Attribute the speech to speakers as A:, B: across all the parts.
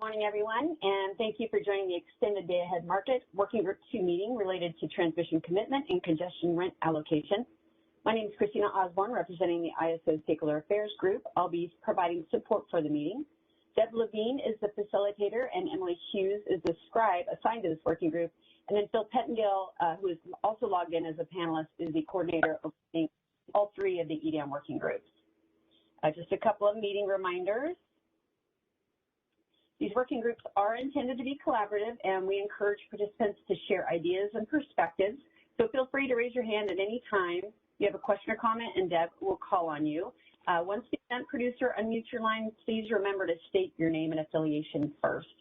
A: Morning, everyone, and thank you for joining the Extended Day Ahead Market Working Group 2 meeting related to transmission commitment and congestion rent allocation. My name is Christina Osborne, representing the ISO Stakeholder Affairs Group. I'll be providing support for the meeting. Deb Levine is the facilitator, and Emily Hughes is the scribe assigned to this working group. And then Phil Pettengale, who is also logged in as a panelist, is the coordinator of all three of the Edam working groups. Just a couple of meeting reminders. These working groups are intended to be collaborative, and we encourage participants to share ideas and perspectives. So feel free to raise your hand at any time. You have a question or comment, and Deb will call on you. Once the event producer unmutes your line, please remember to state your name and affiliation first.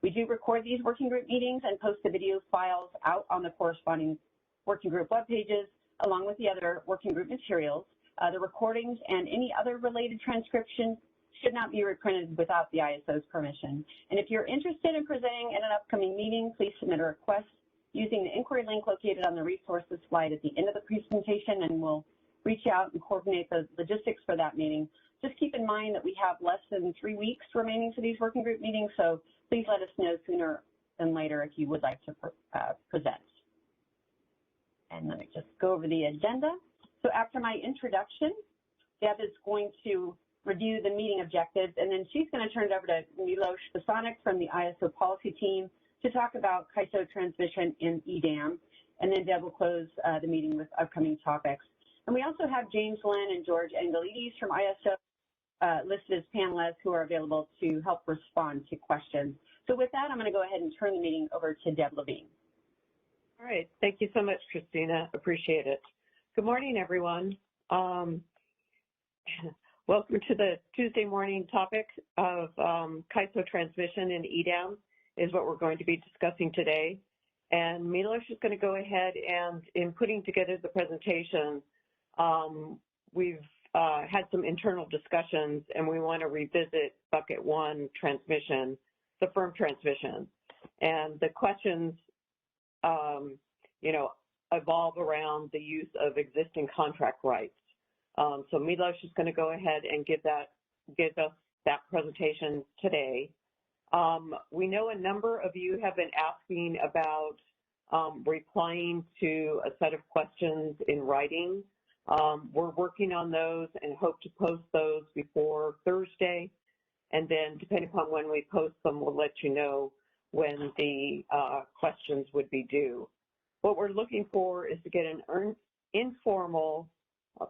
A: We do record these working group meetings and post the video files out on the corresponding working group web pages, along with the other working group materials. The recordings and any other related transcriptions should not be reprinted without the ISO's permission. And if you're interested in presenting at an upcoming meeting, please submit a request using the inquiry link located on the resources slide at the end of the presentation, and we'll reach out and coordinate the logistics for that meeting. Just keep in mind that we have less than 3 weeks remaining for these working group meetings, so please let us know sooner than later if you would like to present. And let me just go over the agenda. So after my introduction, Deb is going to review the meeting objectives, and then she's going to turn it over to Milos Vasanic from the ISO policy team to talk about CAISO transmission in Edam, and then Deb will close the meeting with upcoming topics. And we also have James Lynn and George Angelides from ISO listed as panelists who are available to help respond to questions. So with that, I'm going to go ahead and turn the meeting over to Deb Levine.
B: All right. Thank you so much, Christina. Appreciate it. Good morning, everyone. Welcome to the Tuesday morning topic of CAISO transmission in Edam is what we're going to be discussing today. And Milos is going to go ahead and in putting together the presentation, we've had some internal discussions and we want to revisit bucket 1 transmission, the firm transmission. And the questions, evolve around the use of existing contract rights. So Milos is going to go ahead and give us that presentation today. We know a number of you have been asking about replying to a set of questions in writing. We're working on those and hope to post those before Thursday. And then depending upon when we post them, we'll let you know when the questions would be due. What we're looking for is to get an informal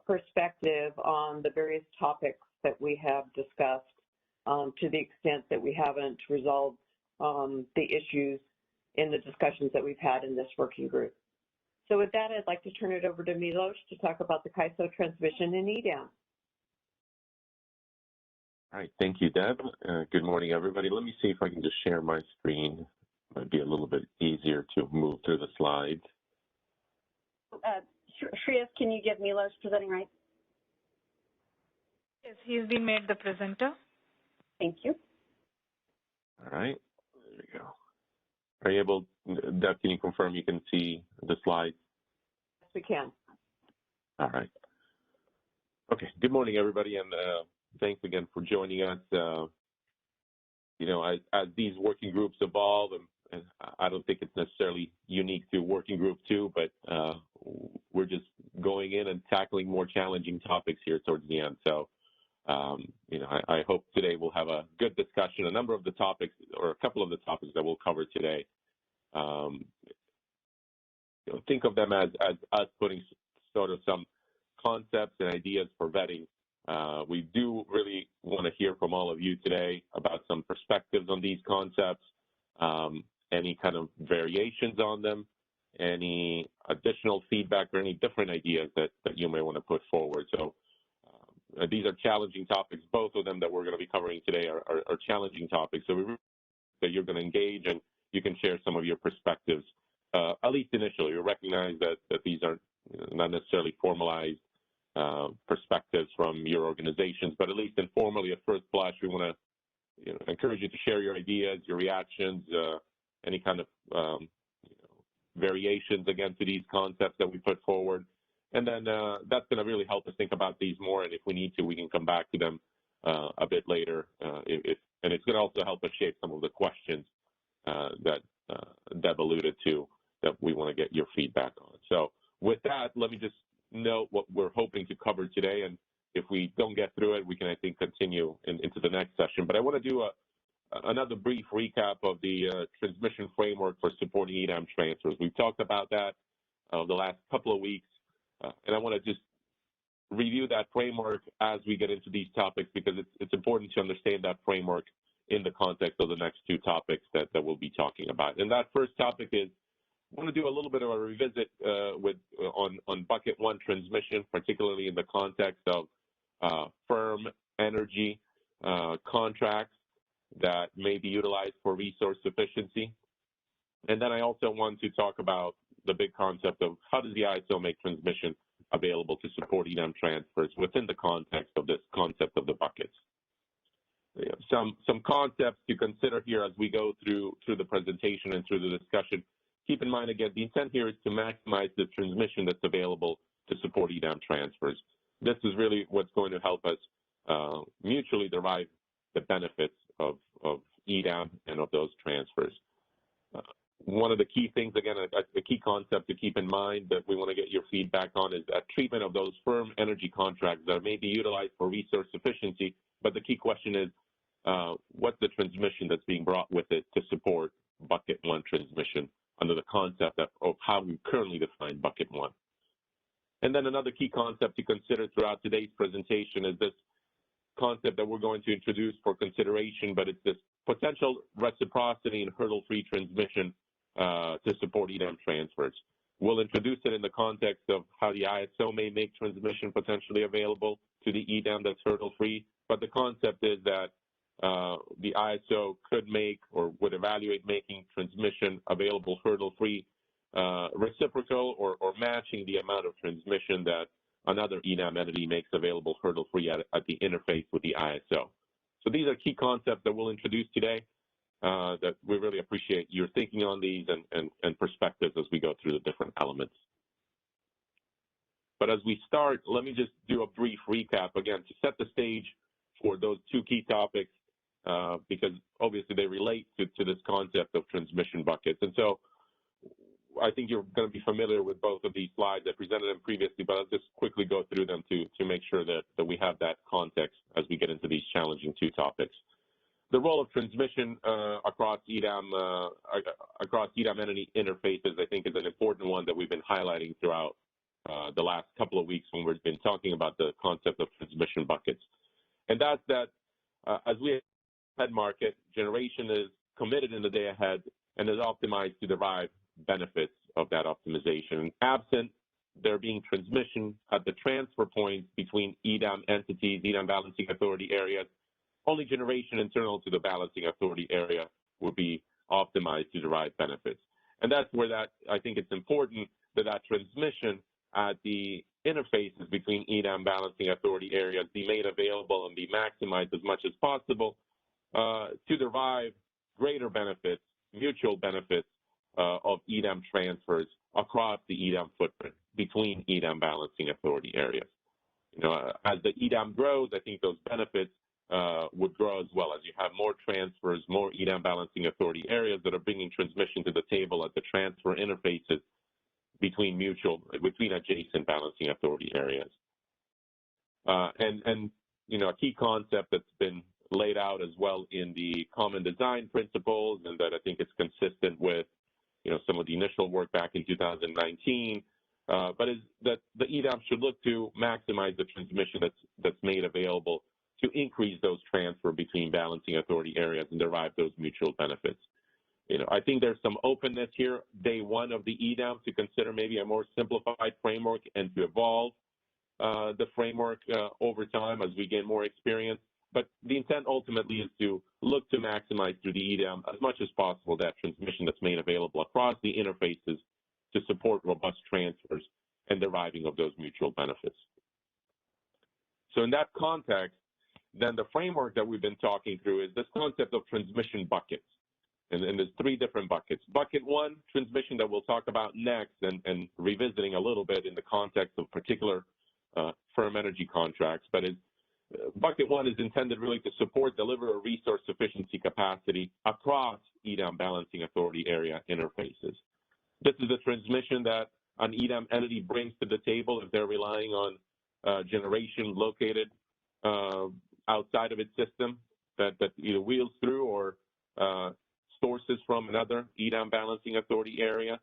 B: perspective on the various topics that we have discussed to the extent that we haven't resolved the issues in the discussions that we've had in this working group. So with that, I'd like to turn it over to Milos to talk about the CAISO transmission in Edam.
C: All right, thank you, Deb. Good morning, everybody. Let me see if I can just share my screen. Might be a little bit easier to move through the slides.
A: Shreyas, can you give Milos presenting rights?
D: Yes, he's been made the presenter.
A: Thank you.
C: All right, there we go. Are you able, Deb, can you confirm you can see the slides?
B: Yes, we can.
C: All right. Okay, good morning, everybody, and thanks again for joining us. As these working groups evolve, and I don't think it's necessarily unique to Working Group 2, but we're just going in and tackling more challenging topics here towards the end. So, I hope today we'll have a good discussion. A number of the topics, or a couple of the topics that we'll cover today, think of them as us putting sort of some concepts and ideas for vetting. We do really want to hear from all of you today about some perspectives on these concepts, any kind of variations on them, any additional feedback or any different ideas that you may want to put forward. So these are challenging topics. Both of them that we're going to be covering today are challenging topics. So we really hope that you're going to engage and you can share some of your perspectives, at least initially. We recognize that these are not necessarily formalized perspectives from your organizations, but at least informally at first blush, we want to encourage you to share your ideas, your reactions, any kind of variations again to these concepts that we put forward. And then that's going to really help us think about these more. And if we need to, we can come back to them a bit later if and it's going to also help us shape some of the questions that Deb alluded to that we want to get your feedback on. So with that, let me just note what we're hoping to cover today, and if we don't get through it, we can, I think, continue into the next session. But I want to do another brief recap of the transmission framework for supporting Edam transfers. We've talked about that the last couple of weeks, and I want to just review that framework as we get into these topics, because it's important to understand that framework in the context of the next two topics that we'll be talking about. And that first topic is, I want to do a little bit of a revisit on bucket one transmission, particularly in the context of firm energy contracts that may be utilized for resource efficiency. And then I also want to talk about the big concept of how does the ISO make transmission available to support Edam transfers within the context of this concept of the buckets. Some concepts to consider here as we go through the presentation and through the discussion. Keep in mind, again, the intent here is to maximize the transmission that's available to support Edam transfers. This is really what's going to help us mutually derive the benefits of Edam and of those transfers. One of the key things, again, a key concept to keep in mind that we want to get your feedback on is that treatment of those firm energy contracts that may be utilized for resource efficiency. But the key question is, what's the transmission that's being brought with it to support bucket one transmission under the concept of how we currently define bucket one. And then another key concept to consider throughout today's presentation is this concept that we're going to introduce for consideration, but it's this potential reciprocity and hurdle-free transmission to support Edam transfers. We'll introduce it in the context of how the ISO may make transmission potentially available to the Edam that's hurdle-free, but the concept is that the ISO could make or would evaluate making transmission available hurdle-free, reciprocal or matching the amount of transmission that another Edam entity makes available hurdle-free at the interface with the ISO. So these are key concepts that we'll introduce today that we really appreciate your thinking on these and perspectives as we go through the different elements. But as we start, let me just do a brief recap, again, to set the stage for those two key topics, because obviously they relate to this concept of transmission buckets. And so I think you're going to be familiar with both of these slides. I presented them previously, but I'll just quickly go through them to make sure that we have that context as we get into these challenging two topics. The role of transmission across Edam entity interfaces, I think, is an important one that we've been highlighting throughout the last couple of weeks when we've been talking about the concept of transmission buckets. And that's that as we head market, generation is committed in the day ahead and is optimized to derive benefits of that optimization. Absent there being transmission at the transfer points between Edam entities, Edam balancing authority areas, only generation internal to the balancing authority area will be optimized to derive benefits. And that's where I think it's important that transmission at the interfaces between Edam balancing authority areas be made available and be maximized as much as possible to derive greater benefits, mutual benefits of Edam transfers across the Edam footprint between Edam balancing authority areas. As the Edam grows, I think those benefits would grow as well as you have more transfers, more Edam balancing authority areas that are bringing transmission to the table at the transfer interfaces between adjacent balancing authority areas. And a key concept that's been laid out as well in the common design principles, and that I think is consistent with some of the initial work back in 2019, but is that the Edam should look to maximize the transmission that's made available to increase those transfer between balancing authority areas and derive those mutual benefits. I think there's some openness here, day one of the Edam, to consider maybe a more simplified framework and to evolve the framework over time as we gain more experience. But the intent ultimately is to look to maximize through the Edam as much as possible that transmission that's made available across the interfaces to support robust transfers and deriving of those mutual benefits. So in that context, then the framework that we've been talking through is this concept of transmission buckets. And there's three different buckets. Bucket one, transmission, that we'll talk about next and revisiting a little bit in the context of particular firm energy contracts, but bucket one is intended really to support deliver resource sufficiency capacity across Edam balancing authority area interfaces. This is a transmission that an Edam entity brings to the table if they're relying on generation located outside of its system that either wheels through or sources from another Edam balancing authority area.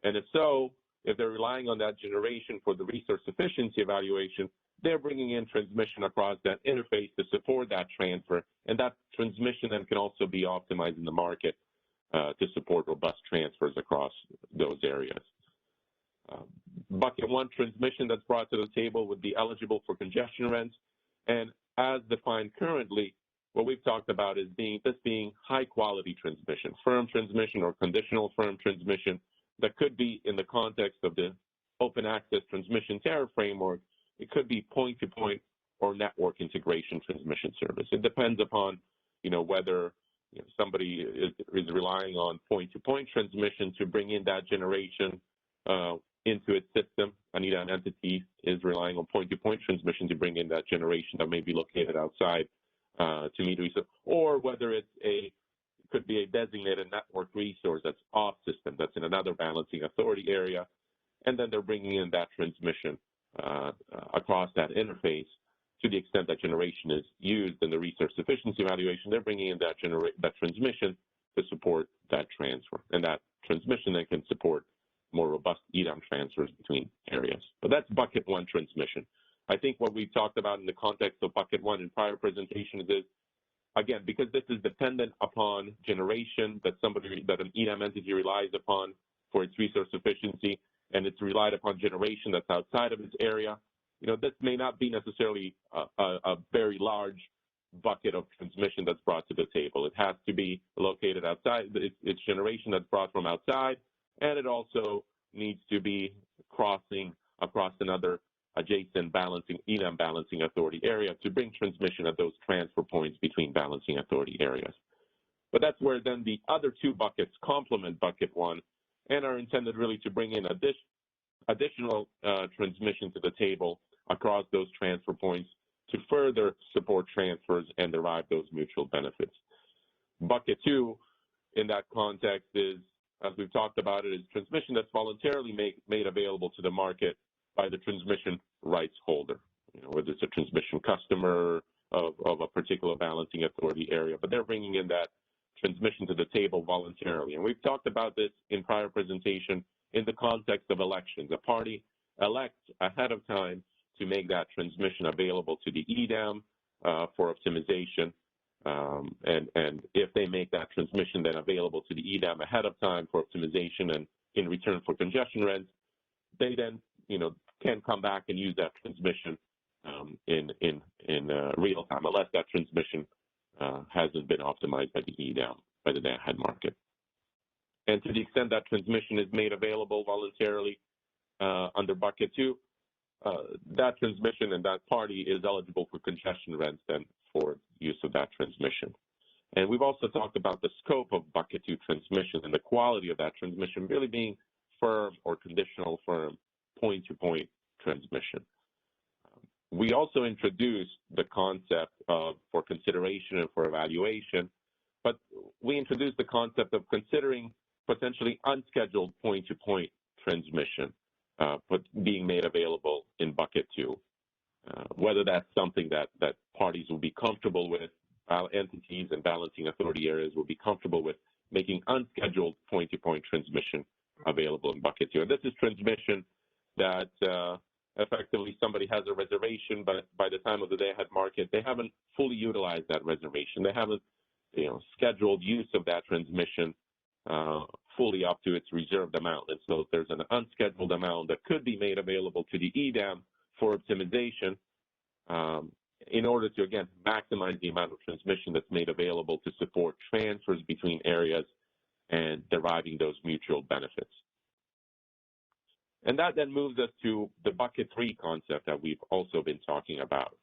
C: And if so, if they're relying on that generation for the resource sufficiency evaluation, they're bringing in transmission across that interface to support that transfer. And that transmission then can also be optimized in the market to support robust transfers across those areas. Bucket one transmission that's brought to the table would be eligible for congestion rents. And as defined currently, what we've talked about is this being high quality transmission, firm transmission or conditional firm transmission that could be in the context of the open access transmission tariff framework. It could be point-to-point or network integration transmission service. It depends upon, whether somebody is relying on point-to-point transmission to bring in that generation into its system. An Edam entity is relying on point-to-point transmission to bring in that generation that may be located outside to meet resource, or whether it could be a designated network resource that's off system, that's in another balancing authority area, and then they're bringing in that transmission across that interface. To the extent that generation is used in the resource sufficiency evaluation, they're bringing in that transmission to support that transfer, and that transmission then can support more robust Edam transfers between areas. But that's bucket one transmission. I think what we talked about in the context of bucket one in prior presentations is, again, because this is dependent upon generation that an Edam entity relies upon for its resource sufficiency, and it's relied upon generation that's outside of its area, this may not be necessarily a very large bucket of transmission that's brought to the table. It has to be located outside. It's generation that's brought from outside, and it also needs to be crossing across another adjacent Edam balancing authority area to bring transmission at those transfer points between balancing authority areas. But that's where then the other two buckets complement bucket one and are intended really to bring in additional transmission to the table across those transfer points to further support transfers and derive those mutual benefits. Bucket two in that context is, as we've talked about it, is transmission that's voluntarily made available to the market by the transmission rights holder, whether it's a transmission customer of a particular balancing authority area, but they're bringing in that transmission to the table voluntarily. And we've talked about this in prior presentation in the context of elections. A party elects ahead of time to make that transmission available to the Edam for optimization. And if they make that transmission then available to the Edam ahead of time for optimization and in return for congestion rents, they then, can come back and use that transmission in real time, unless that transmission hasn't been optimized by the Edam, by the day-ahead market. And to the extent that transmission is made available voluntarily under bucket two, that transmission and that party is eligible for congestion rents then for use of that transmission. And we've also talked about the scope of bucket two transmission and the quality of that transmission really being firm or conditional firm point-to-point transmission. We also introduced the concept of, for consideration and for evaluation, but we introduced the concept of considering potentially unscheduled point-to-point transmission but being made available in bucket two. Whether that's something that parties will be comfortable with, entities and balancing authority areas will be comfortable with making unscheduled point-to-point transmission available in bucket two. And this is transmission that effectively somebody has a reservation, but by the time of the day-ahead market, they haven't fully utilized that reservation. They haven't, scheduled use of that transmission fully up to its reserved amount. And so there's an unscheduled amount that could be made available to the Edam for optimization in order to, again, maximize the amount of transmission that's made available to support transfers between areas and deriving those mutual benefits. And that then moves us to the bucket three concept that we've also been talking about.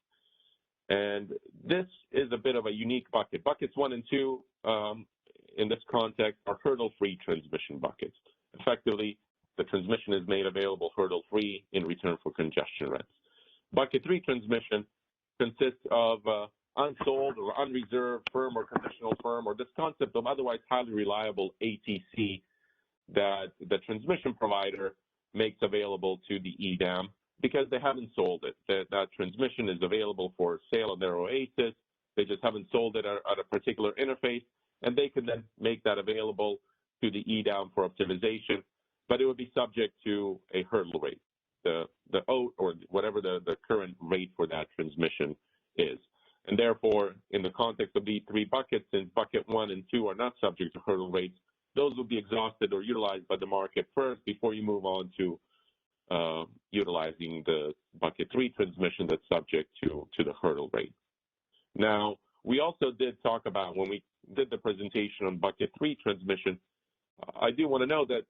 C: And this is a bit of a unique bucket. Buckets one and two in this context are hurdle-free transmission buckets. Effectively, the transmission is made available hurdle-free in return for congestion rents. Bucket three transmission consists of unsold or unreserved firm or conditional firm, or this concept of otherwise highly reliable ATC that the transmission provider makes available to the Edam because they haven't sold it. That transmission is available for sale on their Oasis. They just haven't sold it at a particular interface, and they can then make that available to the Edam for optimization, but it would be subject to a hurdle rate, the OAT or whatever the current rate for that transmission is. And therefore, in the context of these three buckets, since bucket 1 and 2 are not subject to hurdle rates, those will be exhausted or utilized by the market first before you move on to utilizing the bucket 3 transmission that's subject to the hurdle rate. Now, we also did talk about, when we did the presentation on bucket 3 transmission, I do want to know that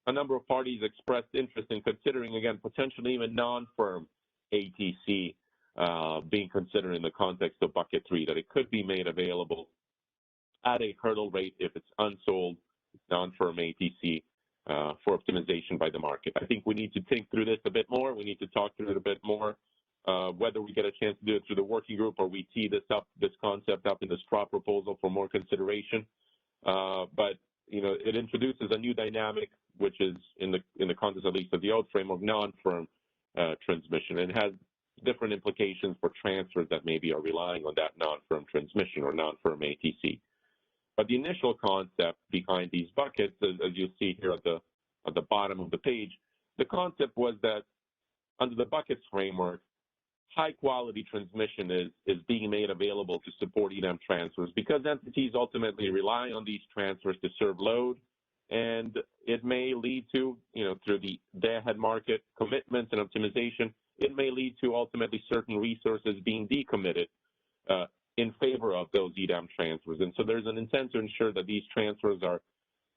C: a number of parties expressed interest in considering, again, potentially even non-firm ATC being considered in the context of bucket 3, that it could be made available at a hurdle rate if it's unsold non-firm ATC for optimization by the market. I think we need to think through this a bit more. We need to talk through it a bit more, whether we get a chance to do it through the working group or we tee this concept up in the straw proposal for more consideration. But you know, it introduces a new dynamic, which is in the context at least of the old frame of non-firm transmission, and has different implications for transfers that maybe are relying on that non-firm transmission or non-firm ATC. But the initial concept behind these buckets, as you see here at the bottom of the page, the concept was that under the buckets framework, high-quality transmission is being made available to support Edam transfers because entities ultimately rely on these transfers to serve load, and it may lead to, you know, through the day-ahead market commitments and optimization, it may lead to ultimately certain resources being decommitted in favor of those Edam transfers. And so there's an intent to ensure that these transfers are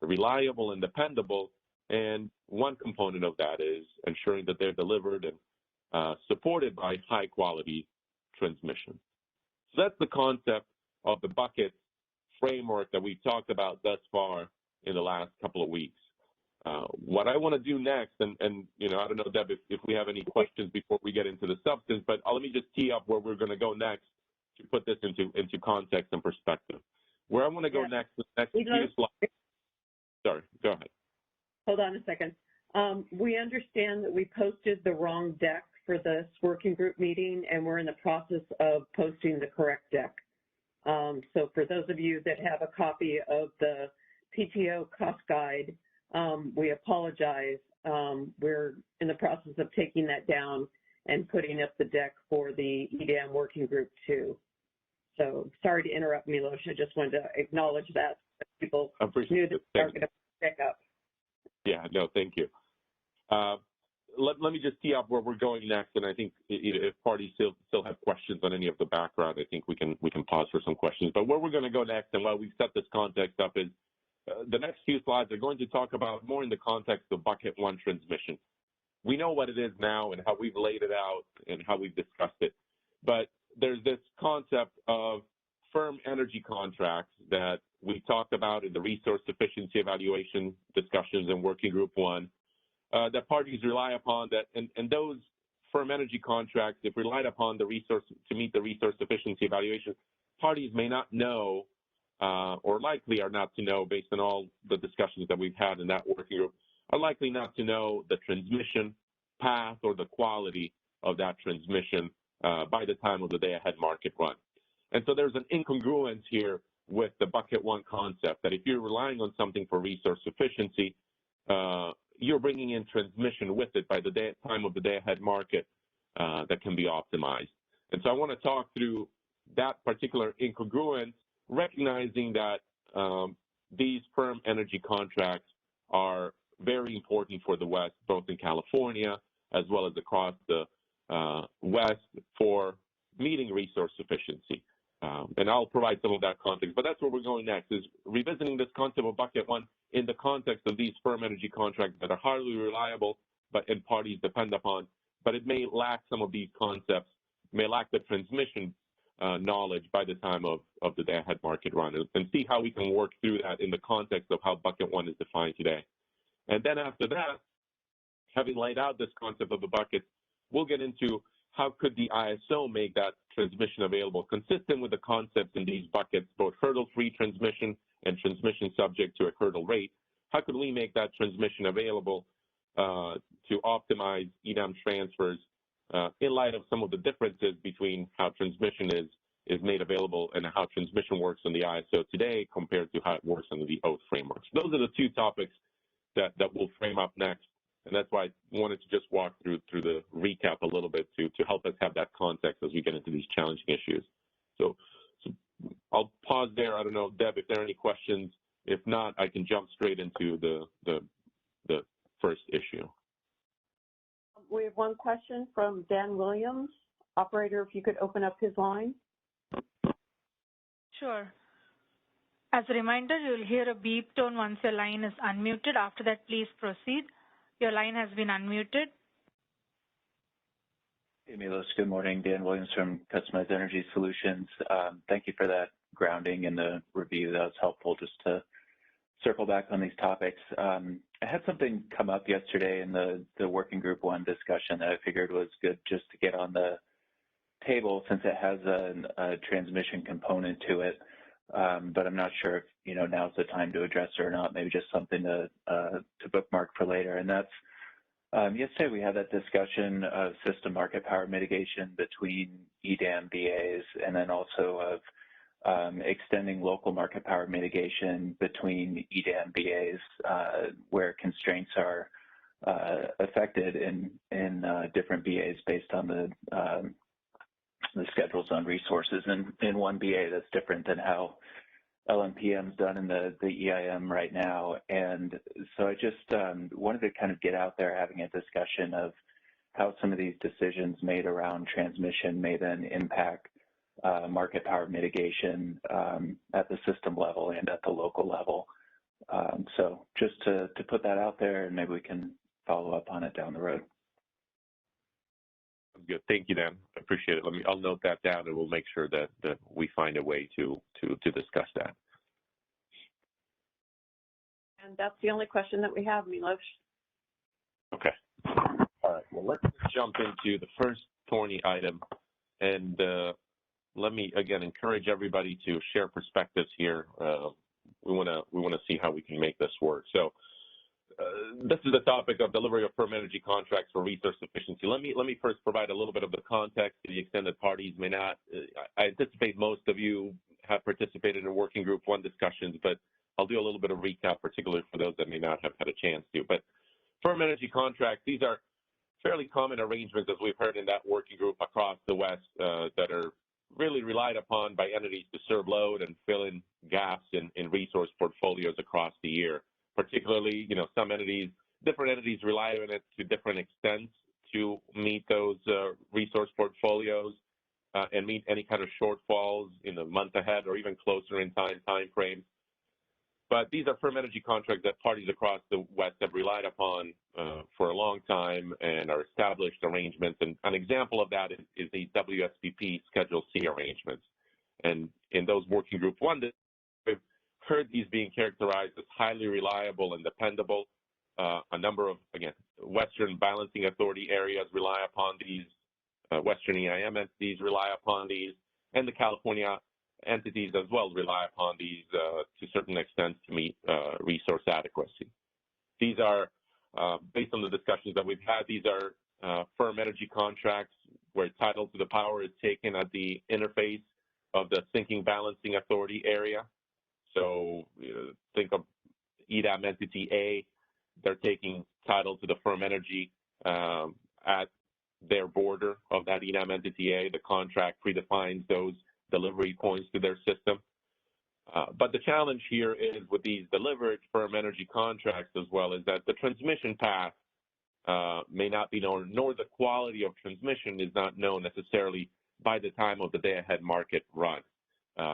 C: reliable and dependable, and one component of that is ensuring that they're delivered and supported by high-quality transmission. So that's the concept of the bucket framework that we've talked about thus far in the last couple of weeks. What I want to do next, and you know, I don't know, Deb, if we have any questions before we get into the substance, but let me just tee up where we're going to go next to put this into context and perspective. Where I want to go next, the next few slides. Sorry, go ahead.
B: Hold on a second. We understand that we posted the wrong deck for this working group meeting, and we're in the process of posting the correct deck. So for those of you that have a copy of the PTO cost guide, we apologize. We're in the process of taking that down and putting up the deck for the Edam working group too. So sorry to interrupt, Milos. I just wanted to acknowledge that people knew that we are going to pick up.
C: Yeah, no, thank you. Let me just tee up where we're going next, and I think if parties still have questions on any of the background, I think we can pause for some questions. But where we're going to go next, and while we set this context up, is the next few slides are going to talk about more in the context of bucket 1 transmission. We know what it is now and how we've laid it out and how we've discussed it, but there's this concept of firm energy contracts that we talked about in the resource efficiency evaluation discussions in working group 1, that parties rely upon, that and those firm energy contracts, if relied upon the resource to meet the resource efficiency evaluation, parties may not know or likely are not to know, based on all the discussions that we've had in that working group, are likely not to know the transmission path or the quality of that transmission by the time of the day-ahead market run. And so there's an incongruence here with the bucket 1 concept, that if you're relying on something for resource efficiency, you're bringing in transmission with it by the time of the day-ahead market that can be optimized. And so I want to talk through that particular incongruence, recognizing that these firm energy contracts are very important for the West, both in California as well as across the West, for meeting resource efficiency. And I'll provide some of that context, but that's where we're going next, is revisiting this concept of bucket 1 in the context of these firm energy contracts that are highly reliable and parties depend upon, but it may lack some of these concepts, may lack the transmission knowledge by the time of the day-ahead market run, and see how we can work through that in the context of how bucket 1 is defined today. And then after that, having laid out this concept of the bucket, we'll get into how could the ISO make that transmission available consistent with the concepts in these buckets, both hurdle-free transmission and transmission subject to a hurdle rate? How could we make that transmission available to optimize Edam transfers in light of some of the differences between how transmission is made available and how transmission works on the ISO today compared to how it works under the OATH frameworks? Those are the two topics that we'll frame up next. And that's why I wanted to just walk through the recap a little bit to help us have that context as we get into these challenging issues. So I'll pause there. I don't know, Deb, if there are any questions. If not, I can jump straight into the first issue.
B: We have one question from Dan Williams. Operator, if you could open up his line.
D: Sure. As a reminder, you'll hear a beep tone once your line is unmuted. After that, please proceed. Your line has been unmuted.
E: Hey, Milos. Good morning. Dan Williams from Customized Energy Solutions. Thank you for that grounding and the review. That was helpful just to circle back on these topics. I had something come up yesterday in the Working Group 1 discussion that I figured was good just to get on the table since it has a transmission component to it. But I'm not sure if, now's the time to address it or not, maybe just something to bookmark for later. And that's, yesterday we had that discussion of system market power mitigation between Edam BAs and then also of extending local market power mitigation between Edam BAs where constraints are affected in different BAs based on the schedules on resources in one BA that's different than how LMPM is done in the EIM right now. And so I just wanted to kind of get out there having a discussion of how some of these decisions made around transmission may then impact market power mitigation at the system level and at the local level. So just to put that out there, and maybe we can follow up on it down the road.
C: Good. Thank you, Dan. I appreciate it. I'll note that down, and we'll make sure that we find a way to discuss that.
B: And that's the only question that we have, Milos.
C: Okay. All right. Well, let's jump into the first thorny item, and let me again encourage everybody to share perspectives here. We want to see how we can make this work. So. This is the topic of delivery of firm energy contracts for resource efficiency. Let me first provide a little bit of the context to the extent that parties may not. I anticipate most of you have participated in Working Group 1 discussions, but I'll do a little bit of recap, particularly for those that may not have had a chance to. But firm energy contracts, these are fairly common arrangements, as we've heard in that working group across the West, that are really relied upon by entities to serve load and fill in gaps in resource portfolios across the year. Particularly, some entities, different entities rely on it to different extents to meet those resource portfolios and meet any kind of shortfalls in the month ahead or even closer in time frames. But these are firm energy contracts that parties across the West have relied upon for a long time and are established arrangements. And an example of that is the WSPP Schedule C arrangements. And in those Working Group 1, we've heard these being characterized as highly reliable and dependable. A number of, again, Western Balancing Authority areas rely upon these, Western EIM entities rely upon these, and the California entities as well rely upon these to certain extent to meet resource adequacy. These are, based on the discussions that we've had, these are firm energy contracts where title to the power is taken at the interface of the Sinking Balancing Authority area. So think of Edam Entity A, they're taking title to the firm energy at their border of that Edam Entity A. The contract predefines those delivery points to their system. But the challenge here is with these delivered firm energy contracts as well is that the transmission path may not be known, nor the quality of transmission is not known necessarily by the time of the day-ahead market run.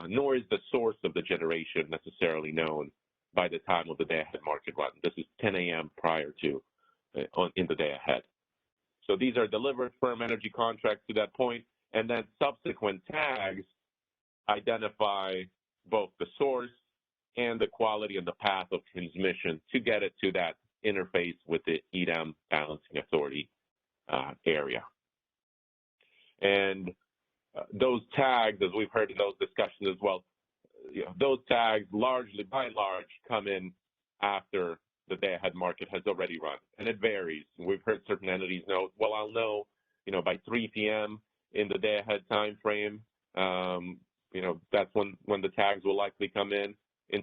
C: Nor is the source of the generation necessarily known by the time of the day-ahead market run. This is 10 a.m. prior to in the day ahead. So these are delivered firm energy contracts to that point, and then subsequent tags identify both the source and the quality and the path of transmission to get it to that interface with the Edam Balancing Authority area. And those tags, as we've heard in those discussions as well, those tags largely, by and large, come in after the day-ahead market has already run, and it varies. We've heard certain entities know, well, I'll know, by 3 p.m. in the day-ahead time frame. That's when the tags will likely come in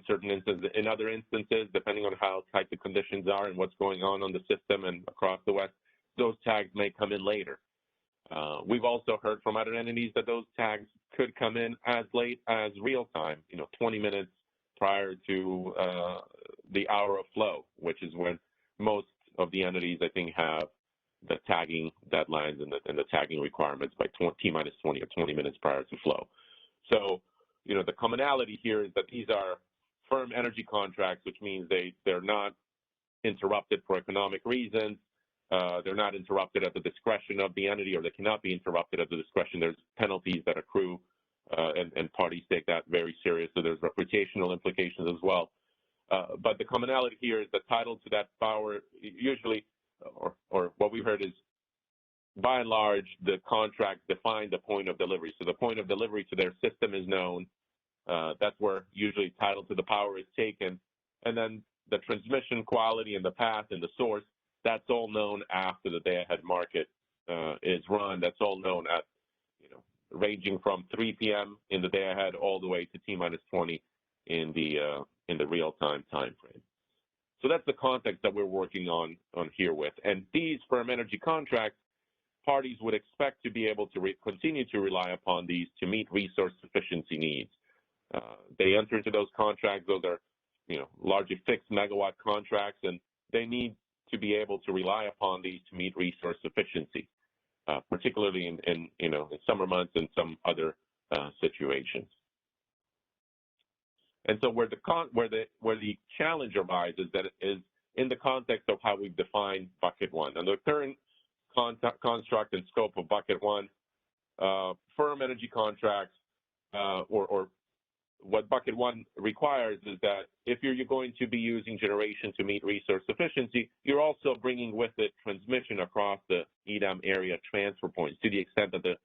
C: certain instances. In other instances, depending on how tight the conditions are and what's going on the system and across the West, those tags may come in later. We've also heard from other entities that those tags could come in as late as real time, 20 minutes prior to the hour of flow, which is when most of the entities, I think, have the tagging deadlines and the tagging requirements by T-minus 20 or 20 minutes prior to flow. So, the commonality here is that these are firm energy contracts, which means they're not interrupted for economic reasons. They're not interrupted at the discretion of the entity, or they cannot be interrupted at the discretion. There's penalties that accrue, and parties take that very seriously. There's reputational implications as well. But the commonality here is the title to that power, usually, or what we heard is, by and large, the contracts define the point of delivery. So the point of delivery to their system is known. That's where usually title to the power is taken. And then the transmission quality and the path and the source, that's all known after the day-ahead market is run. That's all known at, ranging from 3 p.m. in the day-ahead all the way to T-minus 20 in the real-time time frame. So that's the context that we're working on here with. And these firm energy contracts, parties would expect to be able to continue to rely upon these to meet resource sufficiency needs. They enter into those contracts. Those are, largely fixed megawatt contracts, and they need to be able to rely upon these to meet resource sufficiency, particularly in summer months and some other situations. And so where the challenge arises that is in the context of how we've defined bucket one. And the current construct and scope of bucket one, firm energy contracts, or what bucket one requires is that if you're going to be using generation to meet resource sufficiency, you're also bringing with it transmission across the Edam area transfer points to the extent that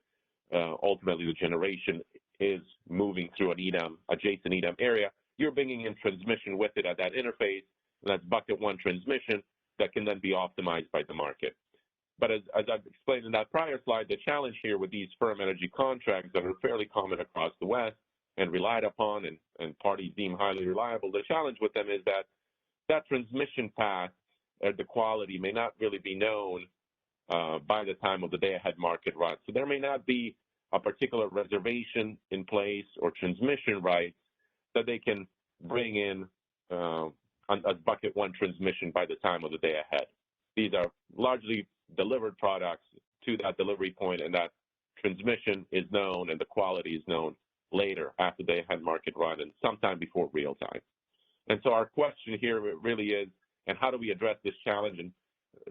C: ultimately the generation is moving through an adjacent Edam area. You're bringing in transmission with it at that interface, and that's bucket one transmission that can then be optimized by the market. But as I've explained in that prior slide, the challenge here with these firm energy contracts that are fairly common across the West and relied upon and parties deem highly reliable, the challenge with them is that transmission path, the quality may not really be known by the time of the day-ahead market run. So there may not be a particular reservation in place or transmission rights that they can bring in as bucket one transmission by the time of the day ahead. These are largely delivered products to that delivery point, and that transmission is known and the quality is known later after the day-ahead market run and sometime before real time. And so our question here really is, and how do we address this challenge? And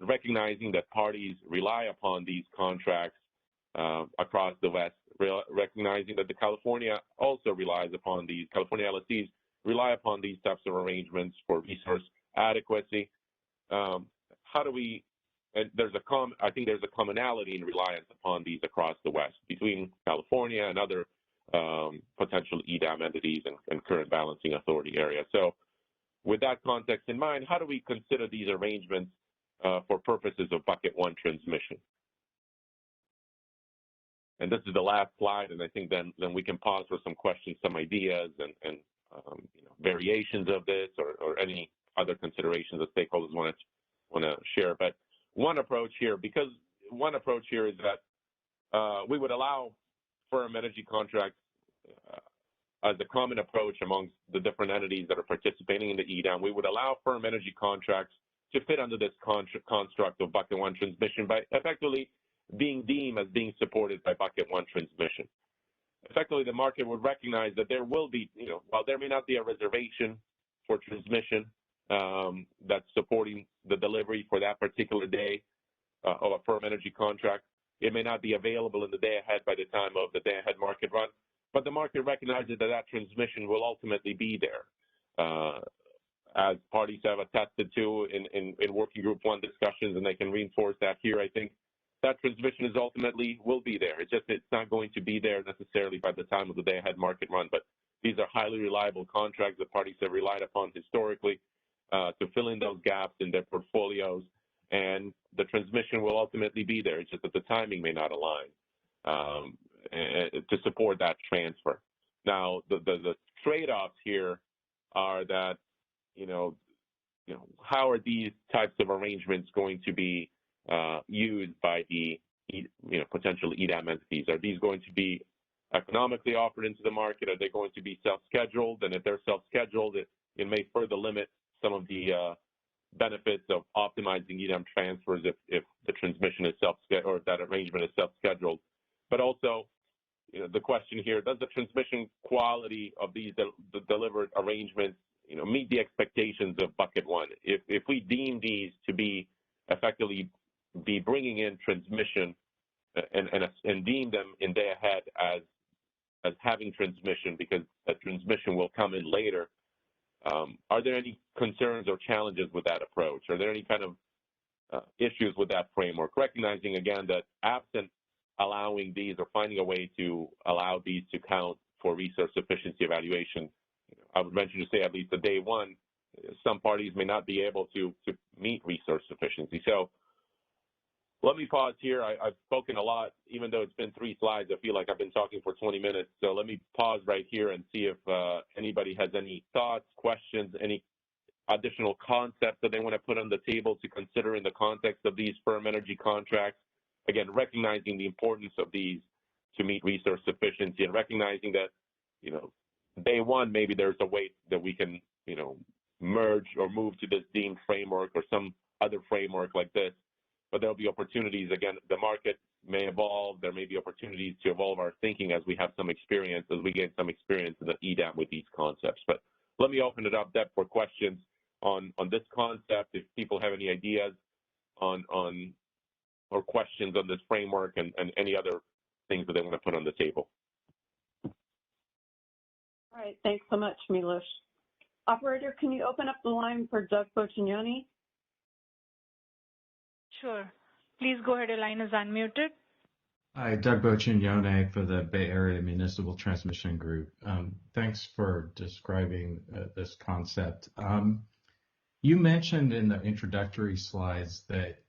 C: recognizing that parties rely upon these contracts across the West, recognizing that the California also relies upon these, California LSCs rely upon these types of arrangements for resource adequacy. How do we, and I think there's a commonality in reliance upon these across the West between California and other potential EDAM entities and current balancing authority areas. So with that context in mind, how do we consider these arrangements for purposes of bucket one transmission? And this is the last slide, and I think then we can pause for some questions, some ideas, and variations of this, or any other considerations that stakeholders want to share. But one approach here is that we would allow firm energy contracts as a common approach amongst the different entities that are participating in the EDAM. We would allow firm energy contracts to fit under this construct of bucket one transmission by effectively being deemed as being supported by bucket one transmission. Effectively, the market would recognize that there will be, while there may not be a reservation for transmission that's supporting the delivery for that particular day of a firm energy contract, it may not be available in the day ahead by the time of the day ahead market run, but the market recognizes that transmission will ultimately be there. As parties have attested to in working group one discussions, and they can reinforce that here, I think, that transmission is ultimately will be there. It's not going to be there necessarily by the time of the day-ahead market run, but these are highly reliable contracts that parties have relied upon historically to fill in those gaps in their portfolios, and the transmission will ultimately be there. It's just that the timing may not align to support that transfer. Now, the trade-offs here are that, how are these types of arrangements going to be used by the potential Edam entities? Are these going to be economically offered into the market? Are they going to be self-scheduled? And if they're self-scheduled, it may further limit some of the benefits of optimizing Edam transfers if the transmission is self-scheduled or if that arrangement is self-scheduled. But also, the question here, does the transmission quality of these delivered arrangements meet the expectations of bucket one? If we deem these to be effectively bringing in transmission and deem them in day ahead as having transmission because a transmission will come in later, are there any concerns or challenges with that approach? Are there any kind of issues with that framework? Recognizing again that absent allowing these or finding a way to allow these to count for resource efficiency evaluation, I would venture to say at least at day one, some parties may not be able to meet resource efficiency. So let me pause here. I've spoken a lot, even though it's been 3 slides. I feel like I've been talking for 20 minutes. So let me pause right here and see if anybody has any thoughts, questions, any additional concepts that they want to put on the table to consider in the context of these firm energy contracts. Again, recognizing the importance of these to meet resource efficiency and recognizing that, day one, maybe there's a way that we can, merge or move to this deemed framework or some other framework like this. But there'll be opportunities. Again, the market may evolve. There may be opportunities to evolve our thinking as we have some experience, as we gain some experience in the EDAM with these concepts. But let me open it up, Deb, for questions on this concept. If people have any ideas on or questions on this framework and any other things that they want to put on the table.
A: All right, thanks so much, Milos. Operator, can you open up the line for Doug Boccignoni?
D: Sure. Please go ahead. Your line is unmuted.
F: Hi, Doug Boccignoni for the Bay Area Municipal Transmission Group. Thanks for describing this concept. You mentioned in the introductory slides that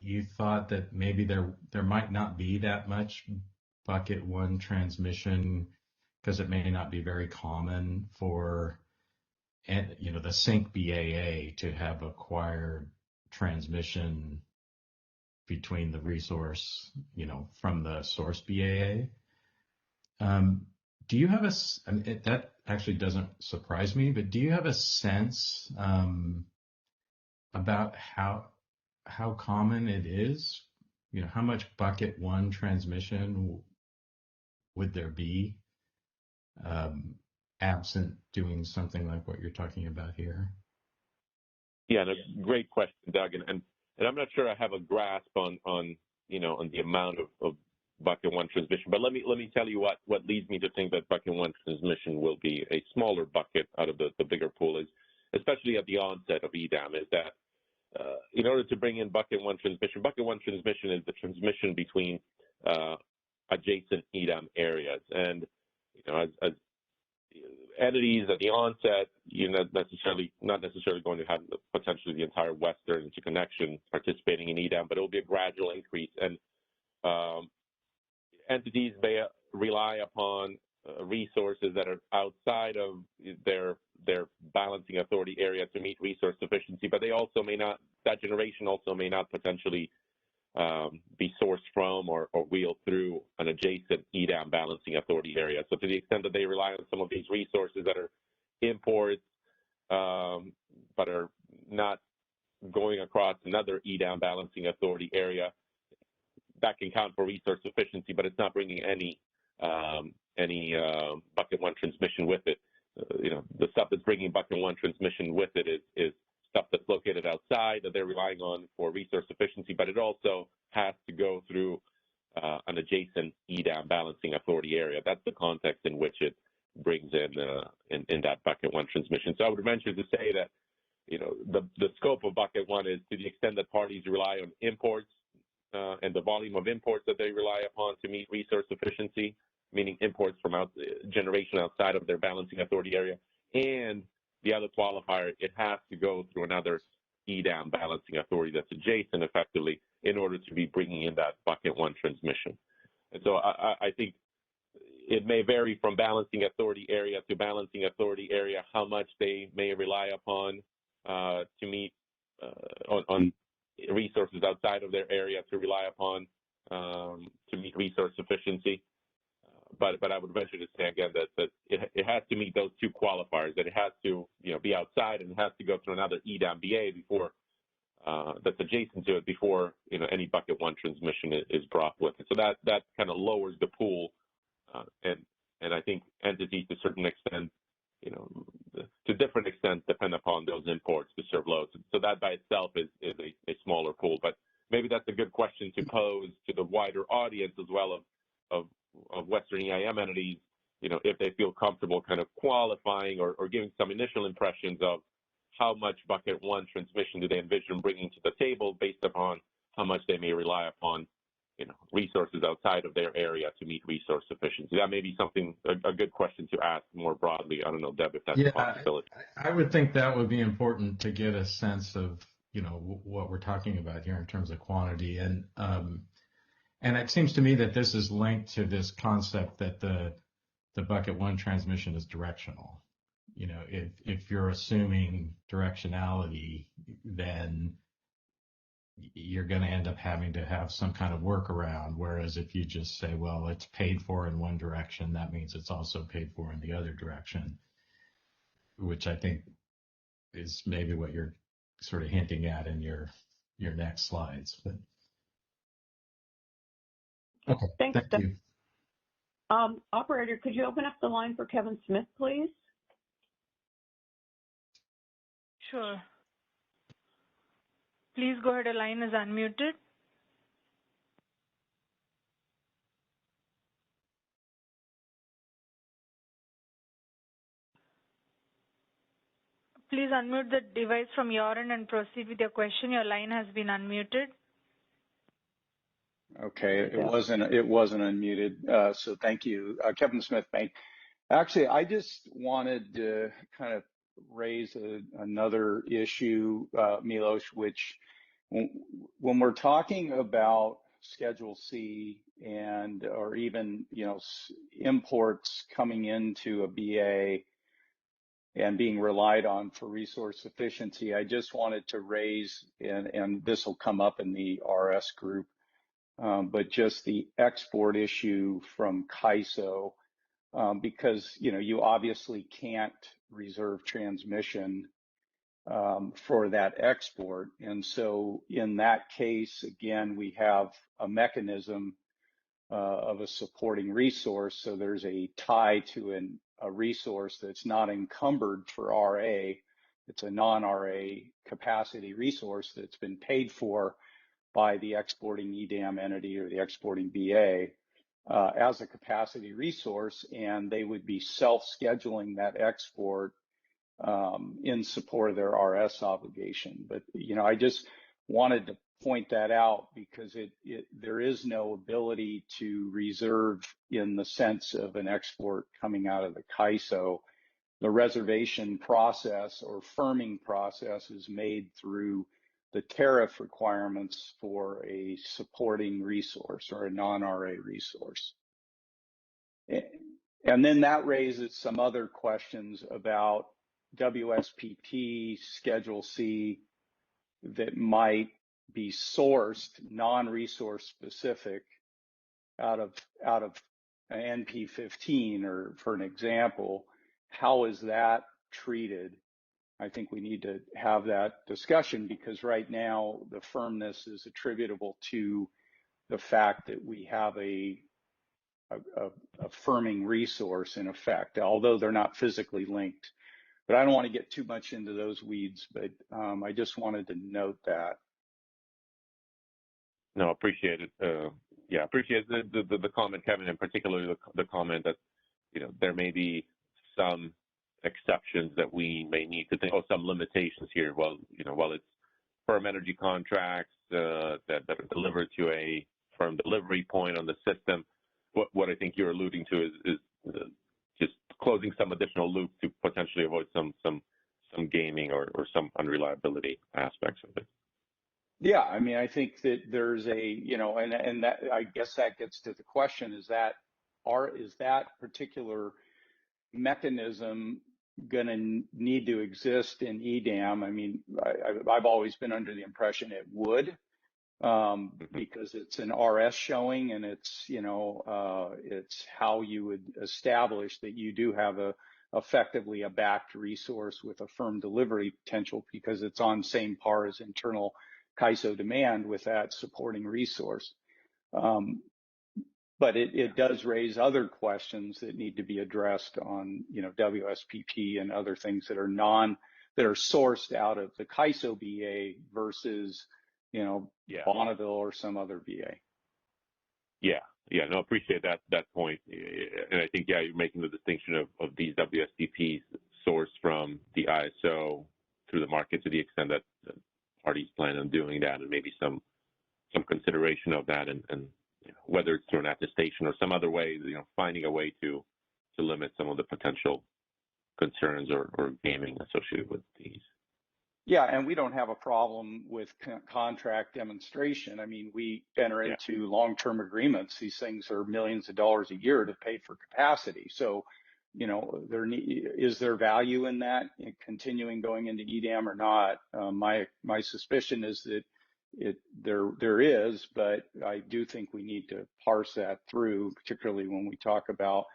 F: you thought that maybe there might not be that much bucket one transmission because it may not be very common for the sync BAA to have acquired transmission between the resource, from the source BAA. Do you have that actually doesn't surprise me, but do you have a sense about how common it is? How much bucket one transmission would there be absent doing something like what you're talking about here?
C: Yeah, that's a great question, Doug. And I'm not sure I have a grasp on the amount of bucket one transmission, but let me tell you what leads me to think that bucket one transmission will be a smaller bucket out of the bigger pool is, especially at the onset of EDAM, is that in order to bring in bucket one transmission is the transmission between adjacent EDAM areas. And as entities at the onset, you're not necessarily going to have potentially the entire Western interconnection participating in EDAM, but it will be a gradual increase. And entities may rely upon resources that are outside of their balancing authority area to meet resource sufficiency, but they also may not, that generation also may not potentially be sourced from or wheeled through an adjacent EDAM balancing authority area. So to the extent that they rely on some of these resources that are imports, but are not going across another EDAM balancing authority area, that can count for resource sufficiency, but it's not bringing any bucket one transmission with it. The stuff that's bringing bucket one transmission with it is stuff that's located outside that they're relying on for resource efficiency, but it also has to go through an adjacent EDAM balancing authority area. That's the context in which it brings in that bucket one transmission. So I would venture to say that the scope of bucket one is to the extent that parties rely on imports, and the volume of imports that they rely upon to meet resource efficiency, meaning imports from generation outside of their balancing authority area. And the other qualifier, it has to go through another Edam balancing authority that's adjacent effectively in order to be bringing in that bucket one transmission. And so I think it may vary from balancing authority area to balancing authority area how much they may rely upon to meet on resources outside of their area to rely upon to meet resource efficiency. But I would venture to say again that it has to meet those two qualifiers, that it has to be outside and it has to go through another Edam BA before that's adjacent to it before any bucket one transmission is brought with it. So that kind of lowers the pool, and I think entities to a certain extent, to different extents depend upon those imports to serve loads. So that by itself is a smaller pool. But maybe that's a good question to pose to the wider audience as well of Western EIM entities, if they feel comfortable kind of qualifying or giving some initial impressions of how much bucket one transmission do they envision bringing to the table based upon how much they may rely upon, resources outside of their area to meet resource efficiency. That may be something, a good question to ask more broadly. I don't know, Deb, if that's a possibility.
F: I would think that would be important to get a sense of, what we're talking about here in terms of quantity. And it seems to me that this is linked to this concept that the bucket one transmission is directional. If you're assuming directionality, then you're going to end up having to have some kind of workaround. Whereas if you just say, well, it's paid for in one direction, that means it's also paid for in the other direction, which I think is maybe what you're sort of hinting at in your next slides. But okay,
A: thanks,
F: thank you.
A: Operator, could you open up the line for Kevin Smith, please?
D: Sure. Please go ahead. The line is unmuted. Please unmute the device from your end and proceed with your question. Your line has been unmuted.
G: Okay, it wasn't unmuted, so thank you. Kevin Smith, Bank. Actually, I just wanted to kind of raise another issue, Milos, which when we're talking about Schedule C or even, imports coming into a BA and being relied on for resource efficiency, I just wanted to raise, and this will come up in the RS group, but just the export issue from CAISO, because, you obviously can't reserve transmission for that export. And so in that case, again, we have a mechanism of a supporting resource. So there's a tie to a resource that's not encumbered for RA. It's a non-RA capacity resource that's been paid for by the exporting EDAM entity or the exporting BA as a capacity resource, and they would be self-scheduling that export in support of their RS obligation. But, I just wanted to point that out because there is no ability to reserve in the sense of an export coming out of the CAISO. The reservation process or firming process is made through the tariff requirements for a supporting resource or a non-RA resource. And then that raises some other questions about WSPT Schedule C that might be sourced non-resource specific out of NP15, or for an example, how is that treated? I think we need to have that discussion because right now the firmness is attributable to the fact that we have a firming resource in effect, although they're not physically linked. But I don't want to get too much into those weeds, but I just wanted to note that.
C: No, appreciate it. Appreciate the comment, Kevin, and particularly the comment that, there may be some exceptions that we may need to think, some limitations here while it's firm energy contracts that are delivered to a firm delivery point on the system. What I think you're alluding to is just closing some additional loops to potentially avoid some gaming or some unreliability aspects of it.
G: Yeah, I mean, I think that there's and that, I guess that gets to the question: is that particular mechanism going to need to exist in Edam? I mean, I've always been under the impression it would, because it's an RS showing, and it's it's how you would establish that you do have effectively a backed resource with a firm delivery potential, because it's on same par as internal CAISO demand with that supporting resource. But it does raise other questions that need to be addressed on, WSPP and other things that are sourced out of the CAISO BA versus, Bonneville or some other BA.
C: Yeah, no, appreciate that point. And I think, you're making the distinction of these WSPPs sourced from the ISO through the market to the extent that parties plan on doing that, and maybe some consideration of that, and whether it's through an attestation or some other way, finding a way to limit some of the potential concerns or gaming associated with these.
G: Yeah, and we don't have a problem with contract demonstration. I mean, we enter into long-term agreements. These things are millions of dollars a year to pay for capacity. So, is there value in that, in continuing going into Edam or not? My suspicion is that there is, but I do think we need to parse that through, particularly when we talk about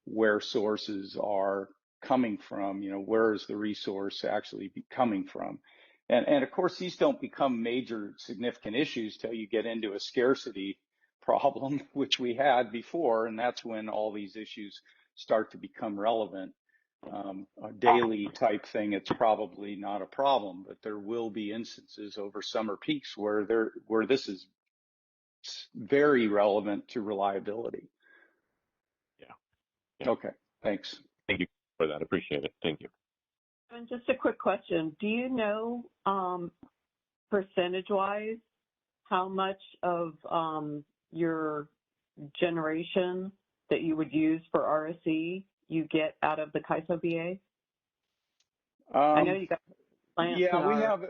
G: where sources are coming from. Where is the resource actually coming from? And of course, these don't become major significant issues till you get into a scarcity problem, which we had before, and that's when all these issues start to become relevant. A daily type thing, it's probably not a problem, but there will be instances over summer peaks where this is very relevant to reliability.
C: Yeah.
G: Okay, thanks.
C: Thank you for that. Appreciate it. Thank you.
B: And just a quick question. Do you know percentage-wise how much of your generation that you would use for RSE you get out of the CAISO BA? I know you got plants.
G: Yeah, we have.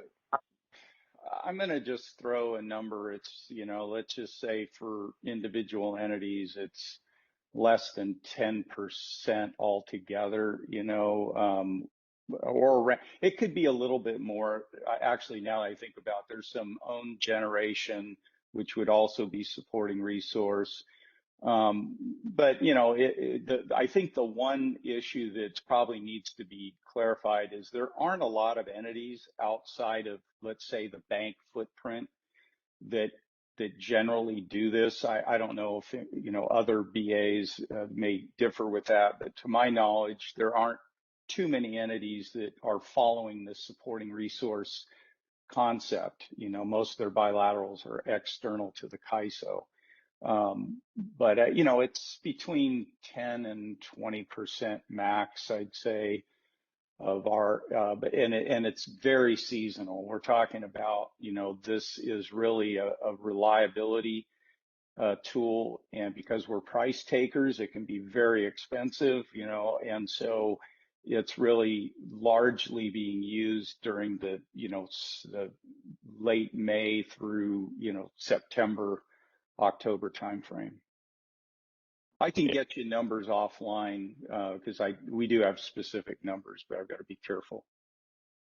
G: I'm going to just throw a number. It's, let's just say for individual entities, it's less than 10% altogether, or it could be a little bit more. Actually, now I think about, there's some owned generation, which would also be supporting resource. But, I think the one issue that probably needs to be clarified is there aren't a lot of entities outside of, let's say, the bank footprint that generally do this. I don't know if, other BAs may differ with that, but to my knowledge, there aren't too many entities that are following this supporting resource concept. Most of their bilaterals are external to the CAISO. But it's between 10 and 20% max, I'd say, of our, and it's very seasonal. We're talking about, this is really a reliability tool, and because we're price takers, it can be very expensive, and so it's really largely being used during the, the late May through, September, October timeframe. I can get you numbers offline, because we do have specific numbers, but I've got to be careful.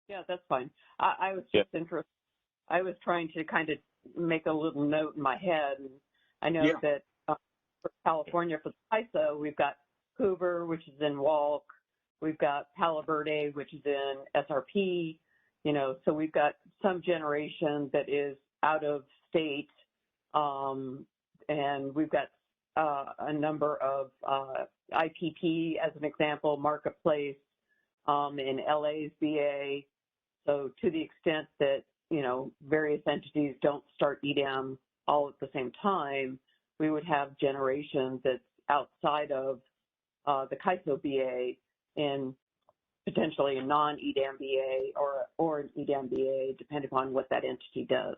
B: Yeah, that's fine. I was just interested. I was trying to kind of make a little note in my head. And I know that for California, for the CAISO, we've got Hoover, which is in Walk. We've got Palo Verde, which is in SRP. So we've got some generation that is out of state. And we've got a number of IPP, as an example, Marketplace in LA's BA. So to the extent that, various entities don't start Edam all at the same time, we would have generation that's outside of the CAISO BA in potentially a non-EDAM BA or an EDAM BA, depending upon what that entity does.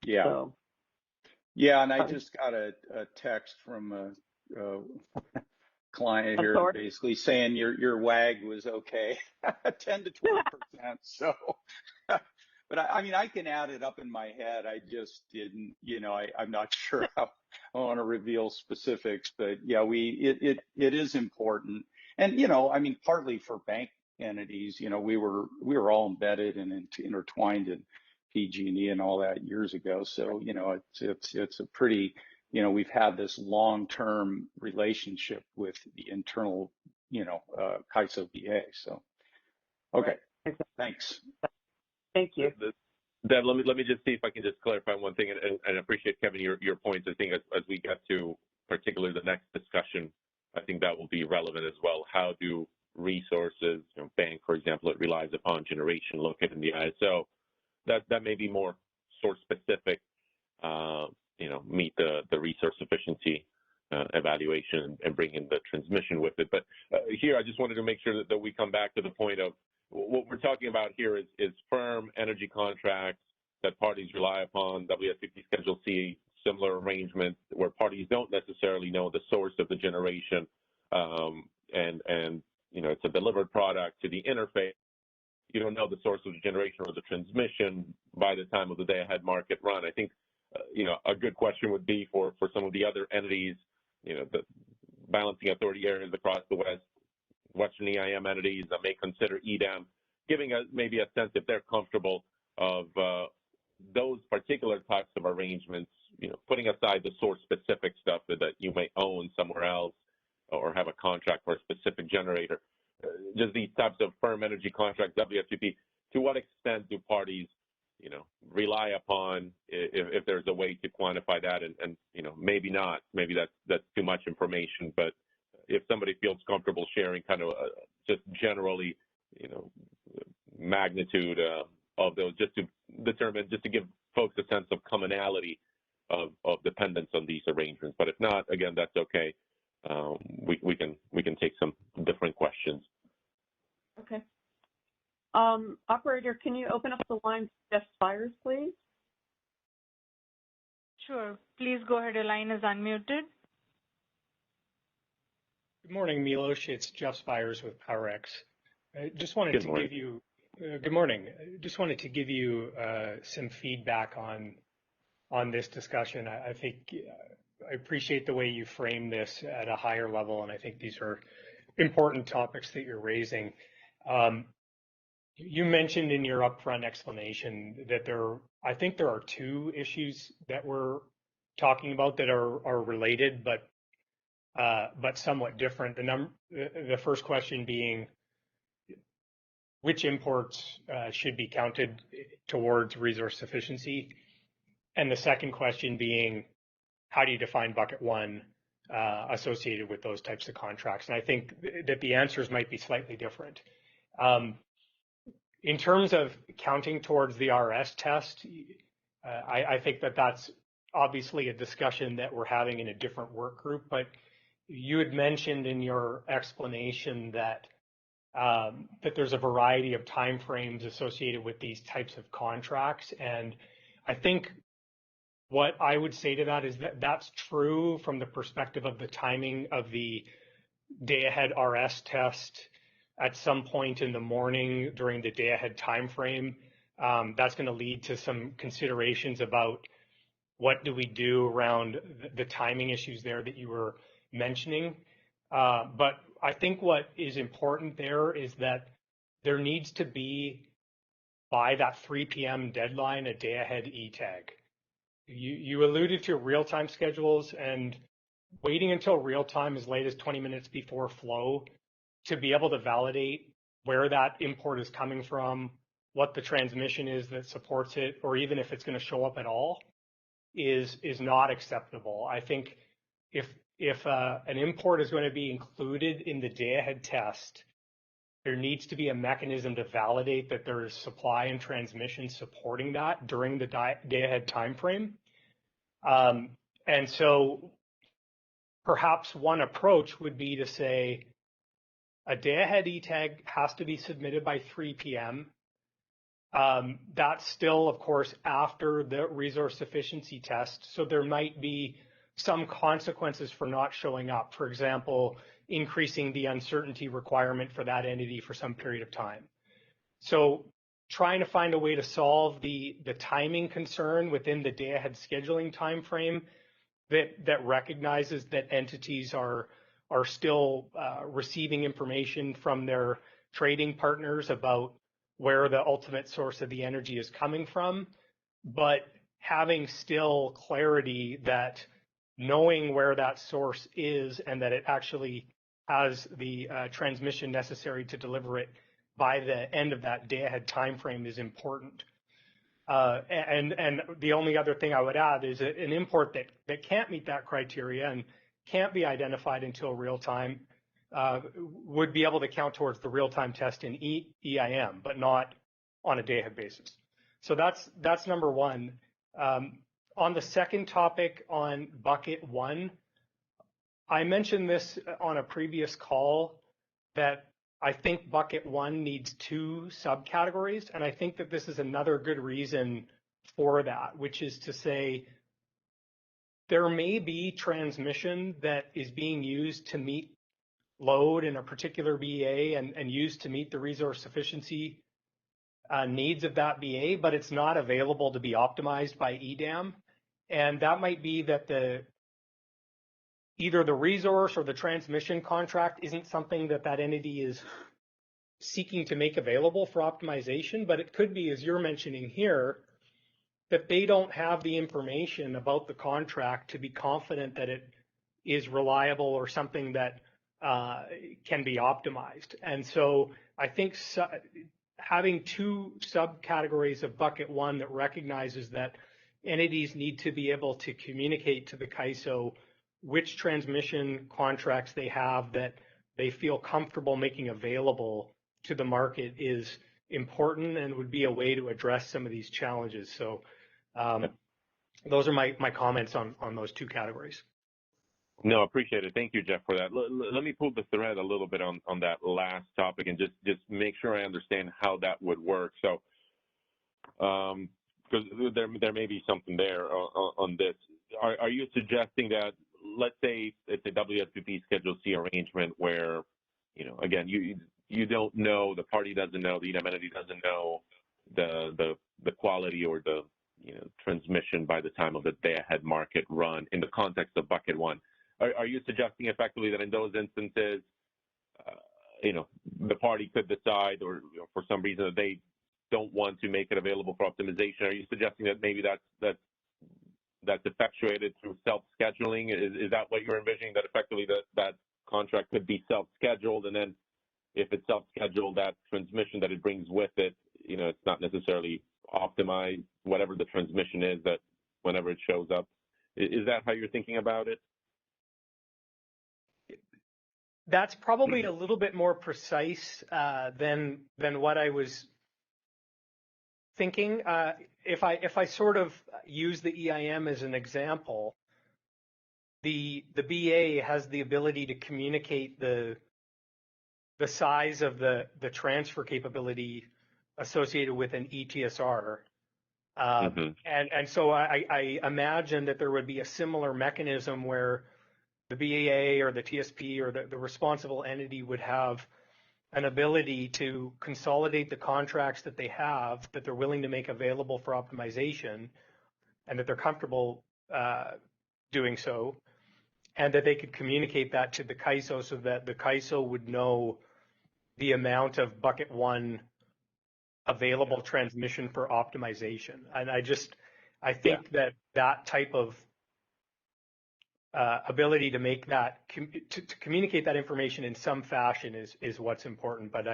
G: Yeah.
B: So,
G: yeah, and I just got a text from a client here basically saying your WAG was okay, 10 to 20%. So, but I mean, I can add it up in my head. I just didn't, I'm not sure how I want to reveal specifics, but yeah, it is important. And, I mean, partly for bank entities, we were all embedded and intertwined in PG&E and all that years ago. So, it's a pretty, we've had this long-term relationship with the internal, CAISO BA. So, okay,
B: right.
G: Thanks.
B: Thank you.
C: Deb, let me just see if I can just clarify one thing, and appreciate, Kevin, your points. I think as we get to particularly the next discussion, I think that will be relevant as well. How do resources, bank, for example, it relies upon generation located in the ISO, that may be more source specific, meet the resource efficiency evaluation and bring in the transmission with it. But here, I just wanted to make sure that we come back to the point of what we're talking about here is firm energy contracts that parties rely upon, WSCP Schedule C, similar arrangements where parties don't necessarily know the source of the generation, and it's a delivered product to the interface. You don't know the source of the generation or the transmission by the time of the day-ahead market run. I think, a good question would be for some of the other entities, the balancing authority areas across the Western EIM entities that may consider EDAM, giving us maybe a sense if they're comfortable of those particular types of arrangements, putting aside the source-specific stuff that you may own somewhere else or have a contract for a specific generator. Just these types of firm energy contracts, WSCP, to what extent do parties, rely upon if there's a way to quantify that and maybe not, maybe that's too much information, but if somebody feels comfortable sharing kind of just generally, magnitude of those, just to determine, just to give folks a sense of commonality of dependence on these arrangements. But if not, again, that's okay. We can take some different questions.
B: Okay. Operator, can you open up the line for Jeff Spires, please?
D: Sure. Please go ahead. Your line is unmuted.
H: Good morning, Milos. It's Jeff Spires with PowerX. I just wanted to give you, good morning. Just wanted to give you some feedback on this discussion. I think I appreciate the way you frame this at a higher level, and I think these are important topics that you're raising. You mentioned in your upfront explanation that I think there are two issues that we're talking about that are related, but somewhat different. The first question being, which imports should be counted towards resource sufficiency? And the second question being, how do you define bucket one associated with those types of contracts? And I think that the answers might be slightly different. In terms of counting towards the RS test, I think that that's obviously a discussion that we're having in a different work group, but you had mentioned in your explanation that there's a variety of timeframes associated with these types of contracts. And I think what I would say to that is that that's true from the perspective of the timing of the day-ahead RS test at some point in the morning during the day-ahead timeframe. That's going to lead to some considerations about what do we do around the timing issues there that you were mentioning. But I think what is important there is that there needs to be, by that 3 p.m. deadline, a day-ahead ETAG. You alluded to real-time schedules, and waiting until real-time as late as 20 minutes before flow to be able to validate where that import is coming from, what the transmission is that supports it, or even if it's going to show up at all, is not acceptable. I think if an import is going to be included in the day-ahead test, there needs to be a mechanism to validate that there is supply and transmission supporting that during the day-ahead time frame. And so perhaps one approach would be to say, A day-ahead ETAG has to be submitted by 3 p.m. That's still, of course, after the resource sufficiency test. So there might be some consequences for not showing up. For example, increasing the uncertainty requirement for that entity for some period of time. So trying to find a way to solve the timing concern within the day-ahead scheduling timeframe that recognizes that entities are still receiving information from their trading partners about where the ultimate source of the energy is coming from, but having still clarity that knowing where that source is and that it actually has the transmission necessary to deliver it by the end of that day-ahead time frame is important. And the only other thing I would add is an import that can't meet that criteria and can't be identified until real time would be able to count towards the real-time test in EIM, but not on a day-ahead basis. So that's number one. On the second topic on bucket one, I mentioned this on a previous call that I think bucket one needs 2 subcategories, and I think that this is another good reason for that, which is to say there may be transmission that is being used to meet load in a particular BA and used to meet the resource sufficiency needs of that BA, but it's not available to be optimized by Edam. And that might be that either the resource or the transmission contract isn't something that entity is seeking to make available for optimization, but it could be, as you're mentioning here, that they don't have the information about the contract to be confident that it is reliable or something that can be optimized. And so I think having 2 subcategories of bucket one that recognizes that entities need to be able to communicate to the CAISO which transmission contracts they have that they feel comfortable making available to the market is important and would be a way to address some of these challenges. So those are my comments on those 2 categories.
C: No, appreciate it. Thank you, Jeff, for that. Let me pull the thread a little bit on that last topic and just make sure I understand how that would work. So, because there may be something there on this. Are you suggesting that, let's say it's a WSPP Schedule C arrangement where, again, you don't know, the party doesn't know, the Edam entity doesn't know the quality or the transmission by the time of the day-ahead market run in the context of bucket one. Are you suggesting effectively that in those instances, the party could decide, or for some reason that they don't want to make it available for optimization? Are you suggesting that maybe that's effectuated through self-scheduling? Is that what you're envisioning, that effectively that contract could be self-scheduled, and then if it's self-scheduled, that transmission that it brings with it, it's not necessarily optimized, whatever the transmission is, that whenever it shows up? Is that how you're thinking about it?
H: That's probably a little bit more precise than what I was thinking. If I sort of use the EIM as an example, the BA has the ability to communicate the size of the transfer capability associated with an ETSR. And so I imagine that there would be a similar mechanism where the BAA or the TSP or the responsible entity would have an ability to consolidate the contracts that they have that they're willing to make available for optimization, and that they're comfortable doing so, and that they could communicate that to the CAISO so that the CAISO would know the amount of bucket one available transmission for optimization. And I think that type of ability to make that to communicate that information in some fashion is what's important. But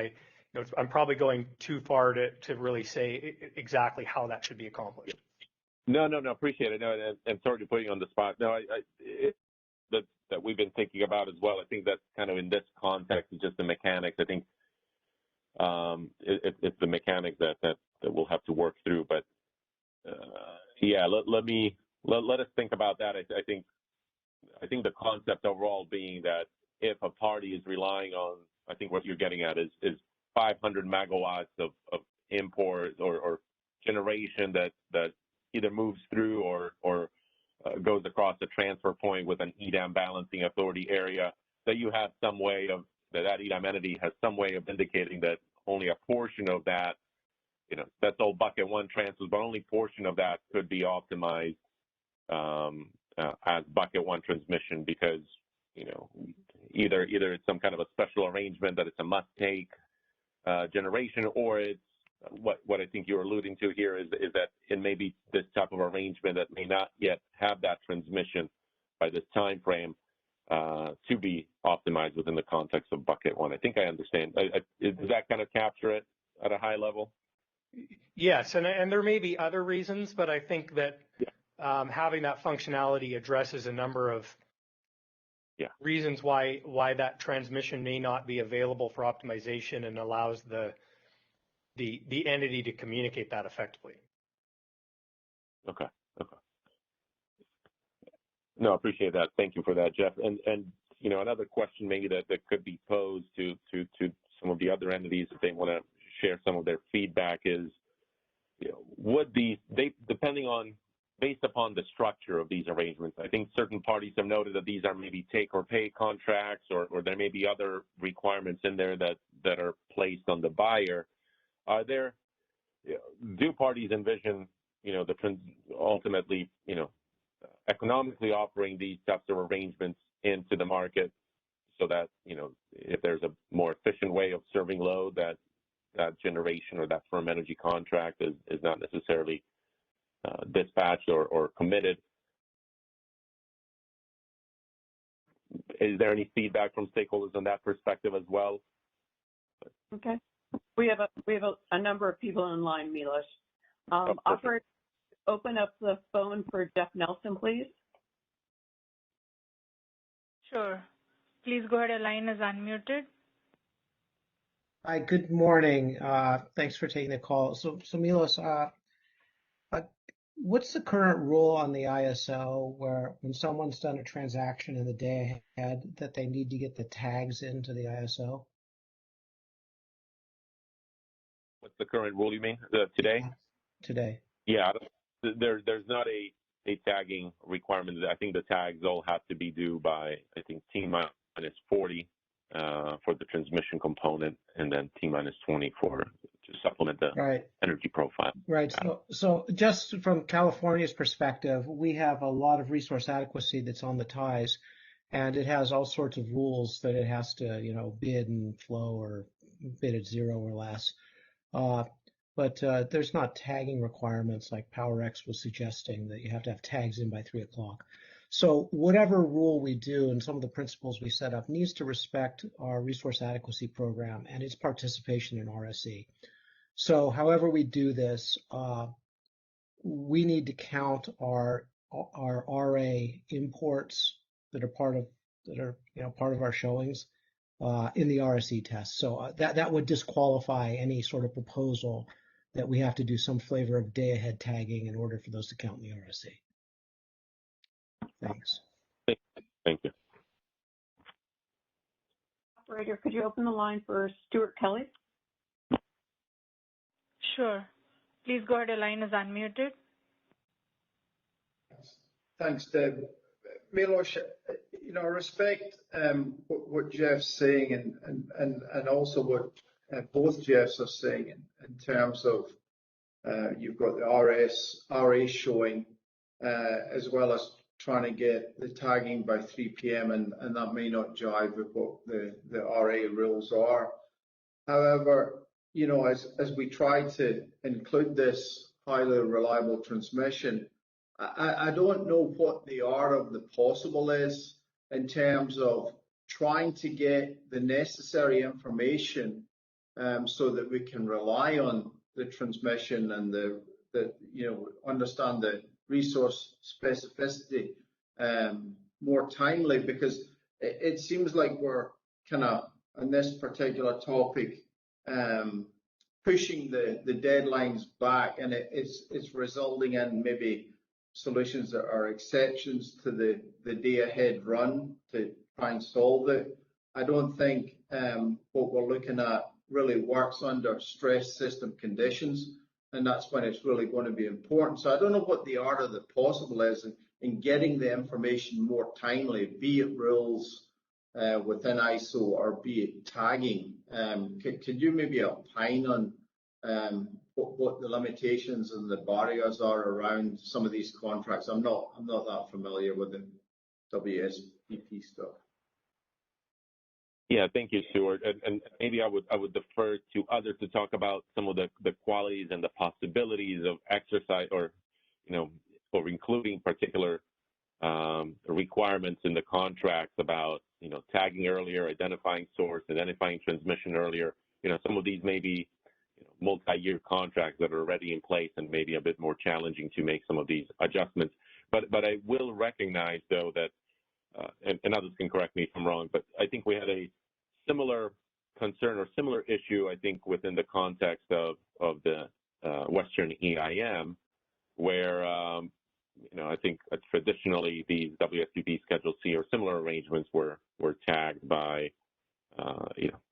H: I'm probably going too far to really say exactly how that should be accomplished.
C: No, appreciate it. No, and sorry to put you on the spot. No, that we've been thinking about as well. I think that's kind of in this context, it's just the mechanics. I think it's the mechanics that we'll have to work through. But let us think about that. I think the concept overall being that if a party is relying on I think what you're getting at is 500 megawatts of import or generation that either moves through or goes across the transfer point with an Edam balancing authority area, that you have some way of, that Edam entity has some way of indicating that only a portion of that, that's all bucket one transfers, but only portion of that could be optimized as bucket one transmission, because, either it's some kind of a special arrangement that it's a must take generation, or it's what I think you're alluding to here is that it may be this type of arrangement that may not yet have that transmission by this time frame to be optimized within the context of bucket one. I think I understand. Does that kind of capture it at a high level?
H: Yes, and there may be other reasons, but I think that having that functionality addresses a number of reasons why that transmission may not be available for optimization, and allows the entity to communicate that effectively. Okay.
C: No, I appreciate that. Thank you for that, Jeff. And another question maybe that could be posed to some of the other entities if they want to share some of their feedback is, would based upon the structure of these arrangements, I think certain parties have noted that these are maybe take or pay contracts, or there may be other requirements in there that are placed on the buyer. Do parties envision, ultimately, economically offering these types of arrangements into the market so that, if there's a more efficient way of serving load, that generation or that firm energy contract is not necessarily dispatched or committed? Is there any feedback from stakeholders on that perspective as well?
B: Okay. We have a number of people in line, Milos. Operator, open up the phone for Jeff Nelson, please.
D: Sure. Please go ahead. Your line is unmuted.
I: Hi, good morning. Thanks for taking the call. So Milos, what's the current rule on the ISO where when someone's done a transaction in the day ahead that they need to get the tags into the ISO?
C: What's the current rule you mean? Today?
I: Today.
C: Yeah, there's not a tagging requirement. I think the tags all have to be due by, I think, T-minus 40 for the transmission component, and then T-minus 20 to supplement the energy profile.
I: Right. So just from California's perspective, we have a lot of resource adequacy that's on the ties, and it has all sorts of rules that it has to, bid and flow or bid at zero or less. But there's not tagging requirements like PowerX was suggesting that you have to have tags in by 3 o'clock. So whatever rule we do and some of the principles we set up needs to respect our resource adequacy program and its participation in RSE. So however we do this, we need to count our RA imports that are part of our showings in the RSE test. So that would disqualify any sort of proposal that we have to do some flavor of day ahead tagging in order for those to count in the RSE. Thanks.
C: Thank you.
B: Operator, could you open the line for Stuart Kelly?
D: Sure. Please go ahead. Your line is unmuted.
J: Thanks, Deb. Milos, I respect what Jeff's saying and also what both Jeffs are saying in terms of you've got the RA showing as well as trying to get the tagging by 3 p.m. and that may not jive with what the RA rules are. However, as we try to include this highly reliable transmission, I don't know what the art of the possible is in terms of trying to get the necessary information so that we can rely on the transmission and understand the resource specificity more timely, because it seems like we're kind of on this particular topic pushing the deadlines back, and it's resulting in maybe solutions that are exceptions to the day ahead run to try and solve it. I don't think what we're looking at really works under stress system conditions, and that's when it's really going to be important. So I don't know what the art of the possible is in getting the information more timely, be it rules within ISO or be it tagging. Could you maybe opine on what the limitations and the barriers are around some of these contracts? I'm not that familiar with the WSPP stuff.
C: Yeah, thank you, Stuart. And maybe I would defer to others to talk about some of the qualities and the possibilities of exercise, or or including particular requirements in the contracts about tagging earlier, identifying source, identifying transmission earlier. Some of these may be multi-year contracts that are already in place and maybe a bit more challenging to make some of these adjustments. But I will recognize, though, that and others can correct me if I'm wrong, but I think we had a similar concern or similar issue, I think, within the context of the Western EIM, where I think traditionally these WSPP Schedule C or similar arrangements were tagged by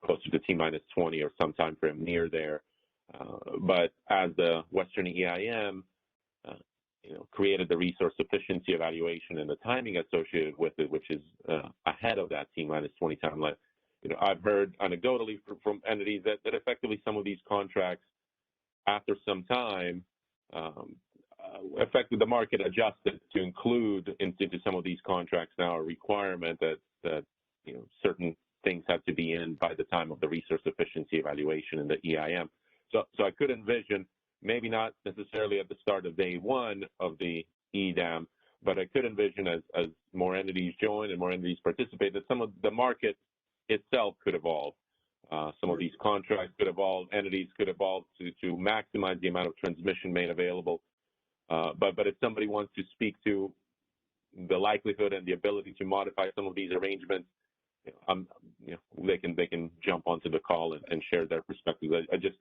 C: closer to T-20 or some time frame near there. But as the Western EIM created the resource efficiency evaluation and the timing associated with it, which is ahead of that T-20 timeline, I've heard anecdotally from entities that effectively some of these contracts, after some time, effectively the market adjusted to include into some of these contracts now a requirement that certain things have to be in by the time of the resource efficiency evaluation in the EIM. So I could envision, maybe not necessarily at the start of day one of the EDAM, but I could envision as more entities join and more entities participate, that some of the market itself could evolve. Some of these contracts could evolve, entities could evolve to maximize the amount of transmission made available. But if somebody wants to speak to the likelihood and the ability to modify some of these arrangements, they can jump onto the call and share their perspectives. I just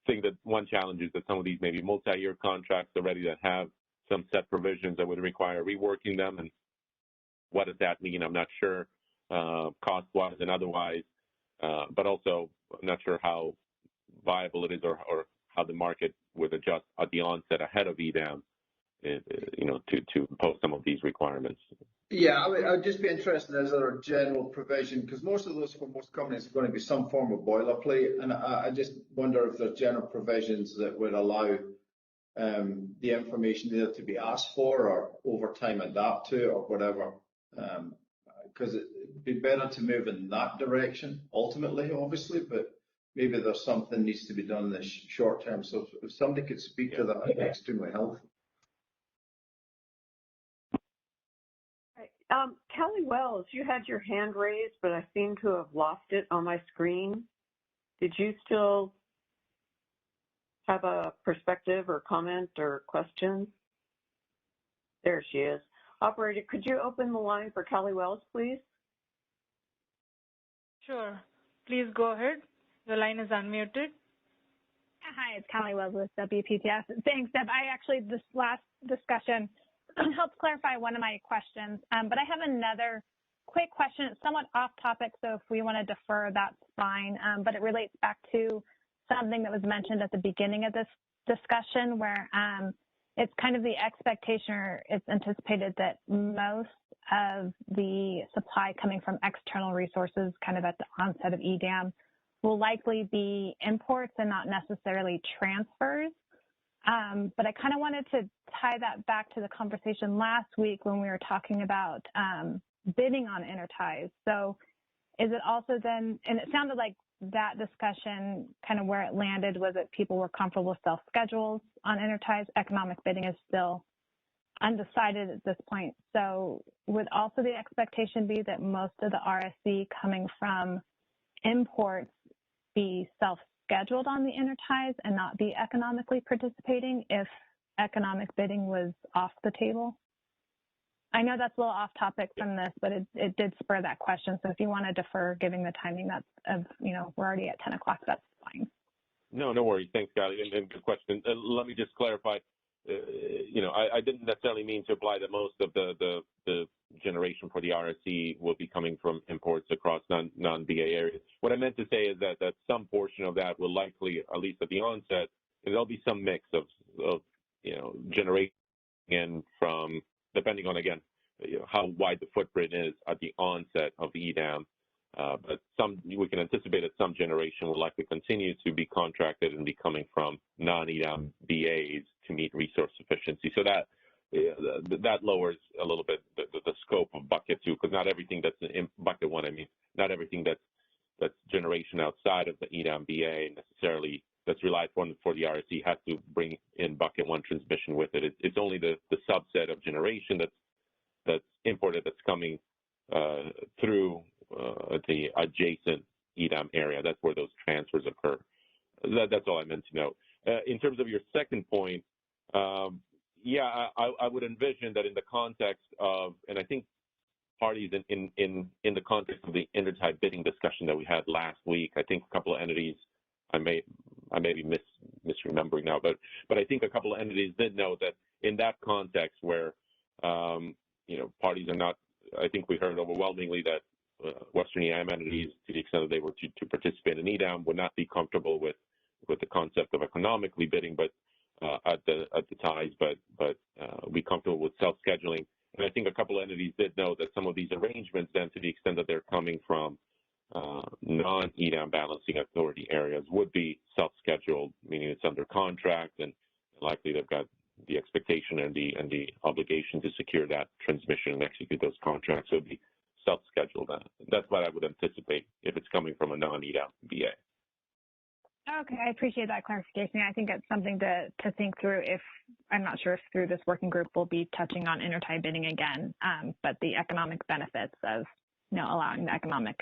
C: think that one challenge is that some of these maybe multi-year contracts already that have some set provisions that would require reworking them, and what does that mean? I'm not sure, cost-wise and otherwise, but also I'm not sure how viable it is or how the market would adjust at the onset ahead of EDAM, to impose some of these requirements.
J: Yeah, I would just be interested, is there a general provision? Because most of those, for most companies, are going to be some form of boilerplate, and I just wonder if there's general provisions that would allow the information either to be asked for or over time adapt to or whatever. Because it'd be better to move in that direction ultimately, obviously, but maybe there's something needs to be done in the short term. So if somebody could speak to that, it'd be extremely helpful.
B: Kelly Wells, you had your hand raised, but I seem to have lost it on my screen. Did you still have a perspective or comment or question? There she is. Operator, could you open the line for Kelly Wells, please?
D: Sure. Please go ahead. The line is unmuted.
K: Hi, it's Kelly Wells with WPTF. Thanks, Deb. This last discussion helped clarify one of my questions, but I have another quick question. It's somewhat off topic, so if we want to defer, that's fine, but it relates back to something that was mentioned at the beginning of this discussion, where it's kind of the expectation, or it's anticipated that most of the supply coming from external resources kind of at the onset of EDAM will likely be imports and not necessarily transfers. But I kind of wanted to tie that back to the conversation last week when we were talking about bidding on interties. So is it also then, and it sounded like that discussion, kind of where it landed, was that people were comfortable with self-schedules on interties. Economic bidding is still undecided at this point. So would also the expectation be that most of the RSC coming from imports be self-scheduled on the interties and not be economically participating if economic bidding was off the table? I know that's a little off topic from this, but it did spur that question. So if you want to defer, given the timing we're already at 10 o'clock, that's fine.
C: No worries. Thanks, Scotty. And good question. Let me just clarify. I didn't necessarily mean to imply that most of the generation for the RSC will be coming from imports across non-BA areas. What I meant to say is that some portion of that will likely, at least at the onset, there'll be some mix of generating in from, depending on, again, how wide the footprint is at the onset of the Edam. But we can anticipate that some generation will likely continue to be contracted and be coming from non-Edam BAs to meet resource efficiency. So that lowers a little bit the scope of bucket 2, because not everything that's in bucket 1, not everything that's generation outside of the Edam BA necessarily that's relied on for the RSC has to bring in bucket 1 transmission with it. It's only the subset of generation that's imported that's coming through the adjacent Edam area. That's where those transfers occur. That's all I meant to note. In terms of your second point, I would envision that in the context of, and I think parties in the context of the intertype bidding discussion that we had last week, I think a couple of entities, I may be misremembering now, but I think a couple of entities did note that in that context where parties are not, I think we heard overwhelmingly that Western EIM entities, to the extent that they were to participate in Edam, would not be comfortable with the concept of economically bidding, but at the ties, but be comfortable with self-scheduling. And I think a couple of entities did know that some of these arrangements, then, to the extent that they're coming from non-Edam balancing authority areas, would be self-scheduled, meaning it's under contract, and likely they've got the expectation and the obligation to secure that transmission and execute those contracts. So it'd be self-scheduled. That's what I would anticipate if it's coming from a non-Edam BA.
K: Okay, I appreciate that clarification. I think it's something to think through. If I'm not sure if through this working group we'll be touching on intertie bidding again, but the economic benefits of allowing the economic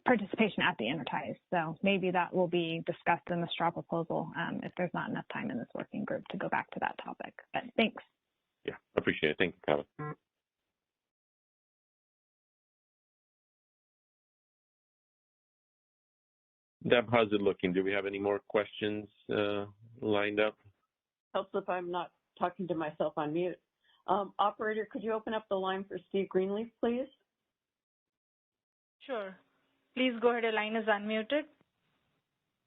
K: participation at the interties. So maybe that will be discussed in the straw proposal if there's not enough time in this working group to go back to that topic. But thanks.
C: Yeah, appreciate it. Thank you, Kevin. Deb, how's it looking? Do we have any more questions lined up?
B: Helps if I'm not talking to myself on mute. Operator, could you open up the line for Steve Greenleaf, please?
D: Sure. Please go ahead. Your line is unmuted.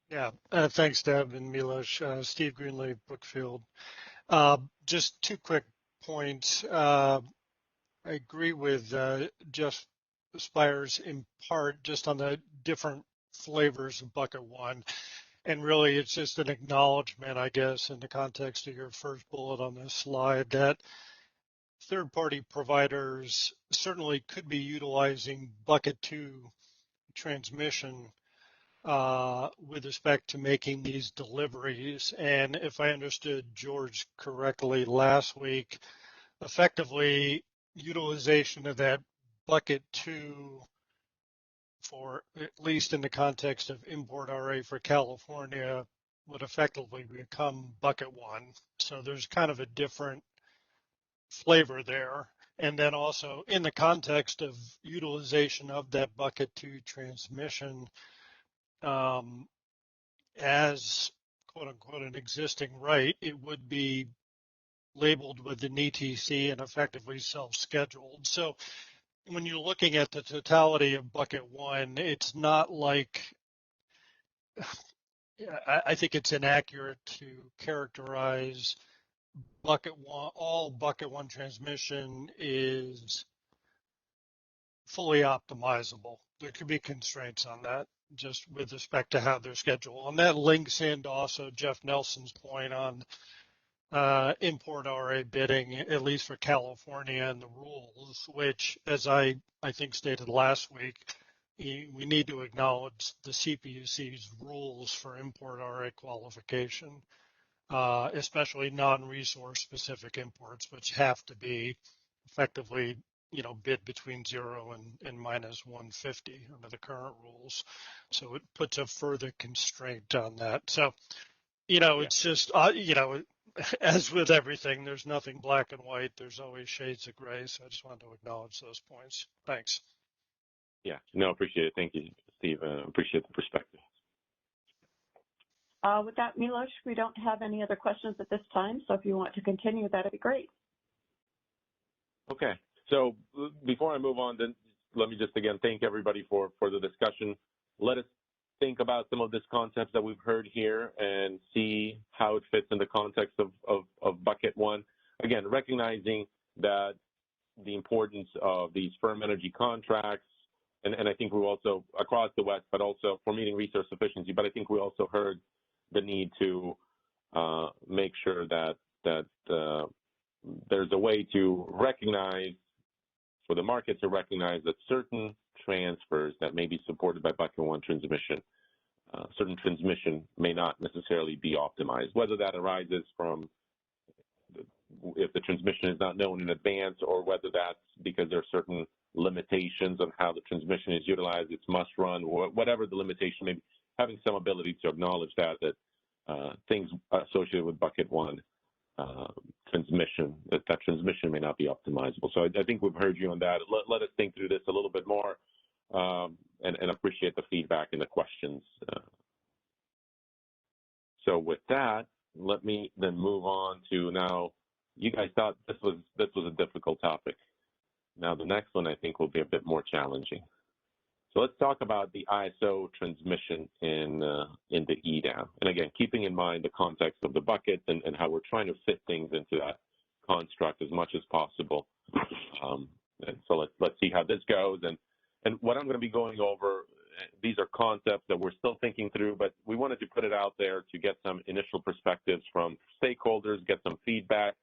L: Yeah, thanks, Deb and Milos. Steve Greenleaf, Brookfield. Just 2 quick points. I agree with Jeff Spires in part just on the different flavors of bucket 1. And really, it's just an acknowledgement, I guess, in the context of your first bullet on this slide, that third-party providers certainly could be utilizing bucket 2 transmission with respect to making these deliveries. And if I understood George correctly last week, effectively utilization of that bucket 2 for, at least in the context of import RA for California, would effectively become bucket 1. So there's kind of a different flavor there. And then also in the context of utilization of that bucket 2 transmission as quote unquote an existing right, it would be labeled with an ETC and effectively self-scheduled. So when you're looking at the totality of bucket 1, it's not like, I think it's inaccurate to characterize bucket 1, all bucket 1 transmission is fully optimizable. There could be constraints on that just with respect to how they're scheduled. And that links into also Jeff Nelson's point on import RA bidding, at least for California, and the rules, which, as I think stated last week, we need to acknowledge the CPUC's rules for import RA qualification, especially non-resource specific imports, which have to be effectively, bid between 0 and minus 150 under the current rules. So it puts a further constraint on that. So, it's just, as with everything, there's nothing black and white. There's always shades of gray. So I just wanted to acknowledge those points. Thanks.
C: Yeah, no, appreciate it. Thank you, Steve. Appreciate the perspective.
A: With that, Milos, we don't have any other questions at this time, so if you want to continue, that'd be great.
C: Okay. So before I move on, then let me just again thank everybody for the discussion. Let us think about some of these concepts that we've heard here and see how it fits in the context of bucket one. Again, recognizing that the importance of these firm energy contracts, and I think we also across the West, but also for meeting resource efficiency. But I think we also heard the need to make sure that there's a way to recognize, for the market to recognize that certain transfers that may be supported by bucket one transmission, certain transmission may not necessarily be optimized, whether that arises from if the transmission is not known in advance, or whether that's because there are certain limitations on how the transmission is utilized, it's must run, or whatever the limitation may be, having some ability to acknowledge that things associated with bucket one transmission, that transmission may not be optimizable. So I think we've heard you on that. Let us think through this a little bit more and appreciate the feedback and the questions. So with that, let me then move on to now. You guys thought this was a difficult topic. Now the next one I think will be a bit more challenging. So let's talk about the ISO transmission in the Edam. And again, keeping in mind the context of the bucket and how we're trying to fit things into that construct as much as possible. And so let's see how this goes. And what I'm going to be going over, these are concepts that we're still thinking through, but we wanted to put it out there to get some initial perspectives from stakeholders, get some feedback,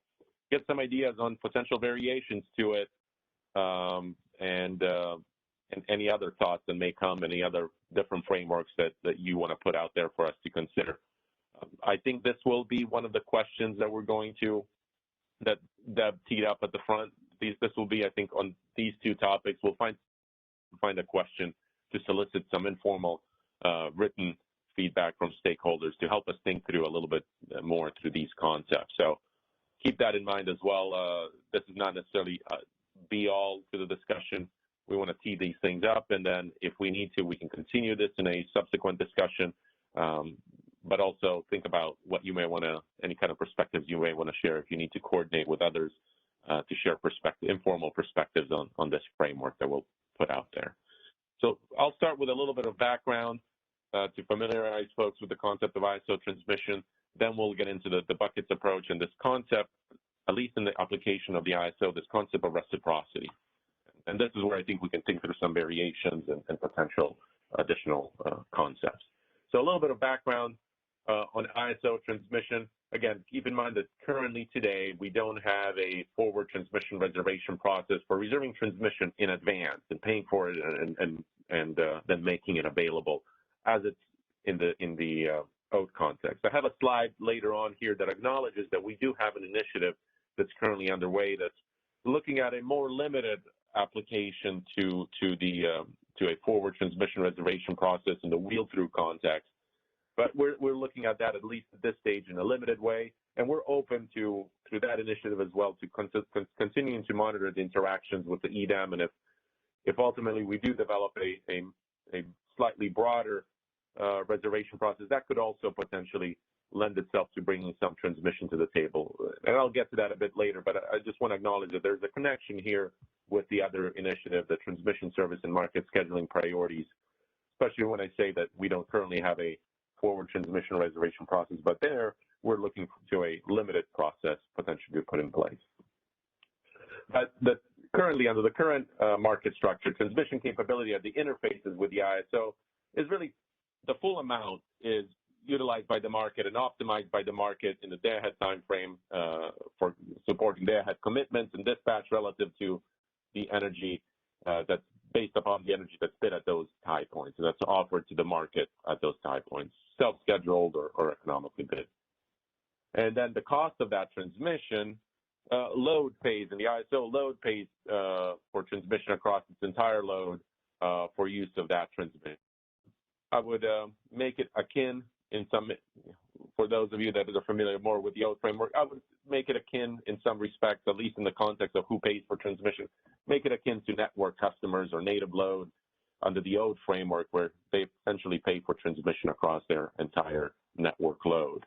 C: get some ideas on potential variations to it, and any other thoughts that may come, any other different frameworks that you want to put out there for us to consider. I think this will be one of the questions that we're going to, that Deb teed up at the front. This will be, I think, on these two topics, we'll find a question to solicit some informal written feedback from stakeholders to help us think through a little bit more through these concepts. So keep that in mind as well. This is not necessarily be all to the discussion. We want to tee these things up, and then if we need to, we can continue this in a subsequent discussion, but also think about what you may want to, any kind of perspectives you may want to share if you need to coordinate with others to share informal perspectives on this framework that we'll put out there. So I'll start with a little bit of background to familiarize folks with the concept of ISO transmission. Then we'll get into the buckets approach and this concept, at least in the application of the ISO, this concept of reciprocity. And this is where I think we can think through some variations and potential additional concepts. So a little bit of background on ISO transmission. Again, keep in mind that currently today, we don't have a forward transmission reservation process for reserving transmission in advance and paying for it and then making it available as it's in the OAT context. I have a slide later on here that acknowledges that we do have an initiative that's currently underway that's looking at a more limited application to a forward transmission reservation process in the wheel-through context. But we're looking at that, at least at this stage, in a limited way, and we're open to, through that initiative as well, to continuing to monitor the interactions with the Edam, and if ultimately we do develop a slightly broader reservation process, that could also potentially lend itself to bringing some transmission to the table. And I'll get to that a bit later, but I just want to acknowledge that there's a connection here with the other initiative, the transmission service and market scheduling priorities, especially when I say that we don't currently have a forward transmission reservation process, but there we're looking to a limited process potentially to put in place. But currently, under the current market structure, transmission capability at the interfaces with the ISO is really, the full amount is utilized by the market and optimized by the market in the day-ahead time frame for supporting day-ahead commitments and dispatch relative to the energy that's based upon the energy that's bid at those tie points, and that's offered to the market at those tie points, self-scheduled or economically bid. And then the cost of that transmission, load pays, and the ISO load pays for transmission across its entire load for use of that transmission. I would make it akin in some, for those of you that are familiar more with the OAT framework, I would make it akin in some respects, at least in the context of who pays for transmission, make it akin to network customers or native load, under the old framework where they essentially pay for transmission across their entire network load.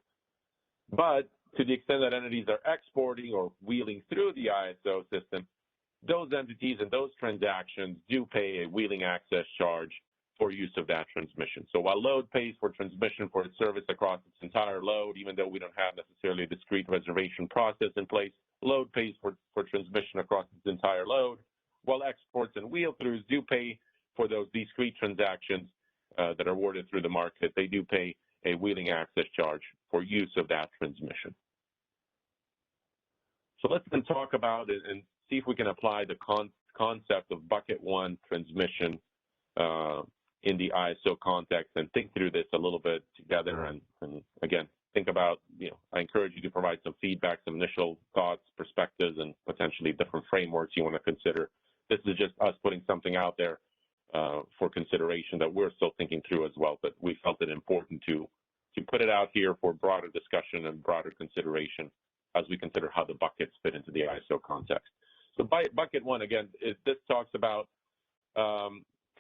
C: But to the extent that entities are exporting or wheeling through the ISO system, those entities and those transactions do pay a wheeling access charge for use of that transmission. So while load pays for transmission for its service across its entire load, even though we don't have necessarily a discrete reservation process in place, load pays for transmission across its entire load, while exports and wheel-throughs do pay for those discrete transactions that are awarded through the market. They do pay a wheeling access charge for use of that transmission. So let's then talk about it and see if we can apply the concept of bucket one transmission in the ISO context and think through this a little bit together. And again, think about, I encourage you to provide some feedback, some initial thoughts, perspectives, and potentially different frameworks you want to consider. This is just us putting something out there for consideration that we're still thinking through as well, but we felt it important to put it out here for broader discussion and broader consideration as we consider how the buckets fit into the ISO context. So by bucket one, again, this talks about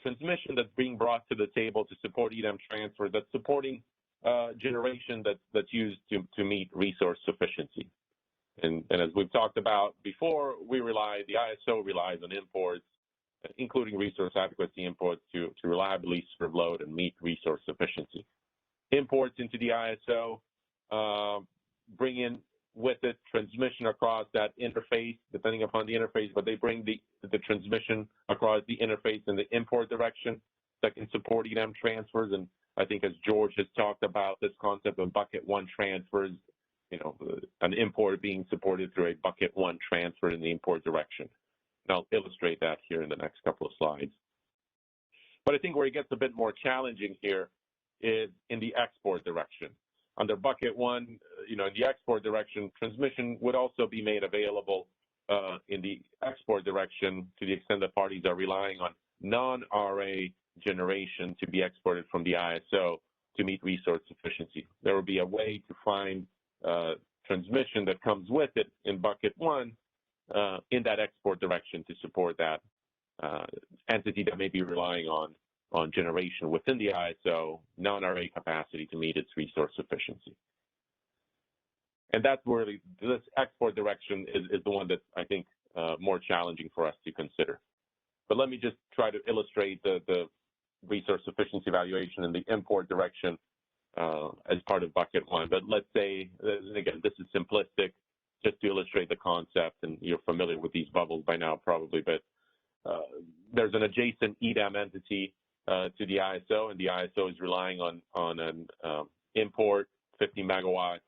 C: transmission that's being brought to the table to support Edam transfer, that's supporting generation that's used to meet resource sufficiency. And as we've talked about before, the ISO relies on imports, including resource adequacy imports, to reliably serve load and meet resource sufficiency. Imports into the ISO bring in with it transmission across that interface, depending upon the interface, but they bring the transmission across the interface in the import direction that can support Edam transfers. And I think as George has talked about this concept of bucket one transfers, an import being supported through a bucket one transfer in the import direction. And I'll illustrate that here in the next couple of slides. But I think where it gets a bit more challenging here is in the export direction. Under bucket one, in the export direction, transmission would also be made available in the export direction to the extent that parties are relying on non-RA generation to be exported from the ISO to meet resource sufficiency. There will be a way to find transmission that comes with it in bucket one in that export direction to support that entity that may be relying on generation within the ISO, non-RA capacity to meet its resource sufficiency. And that's where this export direction is the one that's, I think, more challenging for us to consider. But let me just try to illustrate the resource sufficiency evaluation in the import direction as part of bucket one. But let's say, and again, this is simplistic, just to illustrate the concept, and you're familiar with these bubbles by now probably, but there's an adjacent Edam entity to the ISO, and the ISO is relying on an import 50 megawatts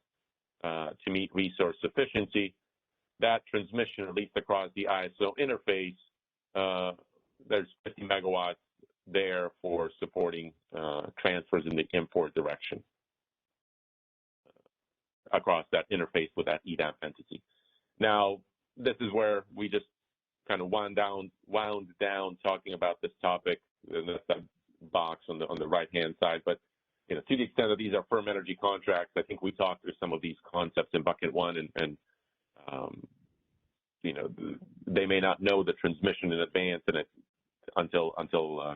C: to meet resource sufficiency. That transmission, at least across the ISO interface, there's 50 megawatts there for supporting transfers in the import direction across that interface with that Edam entity. Now, this is where we just kind of wound down talking about this topic, and that's that box on the right-hand side. But to the extent that these are firm energy contracts, I think we talked through some of these concepts in bucket one, and they may not know the transmission in advance and until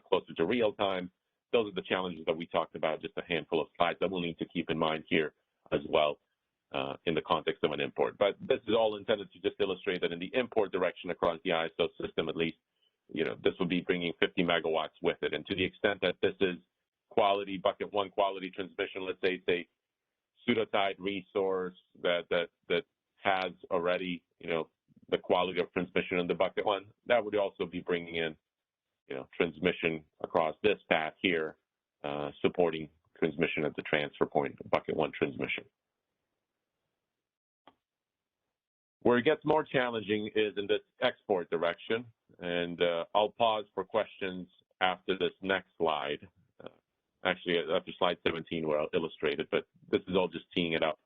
C: closer to real time. Those are the challenges that we talked about, just a handful of slides that we'll need to keep in mind here as well in the context of an import. But this is all intended to just illustrate that in the import direction across the ISO system, at least, this would be bringing 50 megawatts with it. And to the extent that this is quality, bucket one quality transmission, let's say it's a pseudo-tied resource that has already, the quality of transmission in the bucket one, that would also be bringing in, transmission across this path here, supporting transmission at the transfer point, bucket one transmission. Where it gets more challenging is in this export direction, and I'll pause for questions after this next slide. Actually, after slide 17, where I'll illustrate it, but this is all just teeing it up.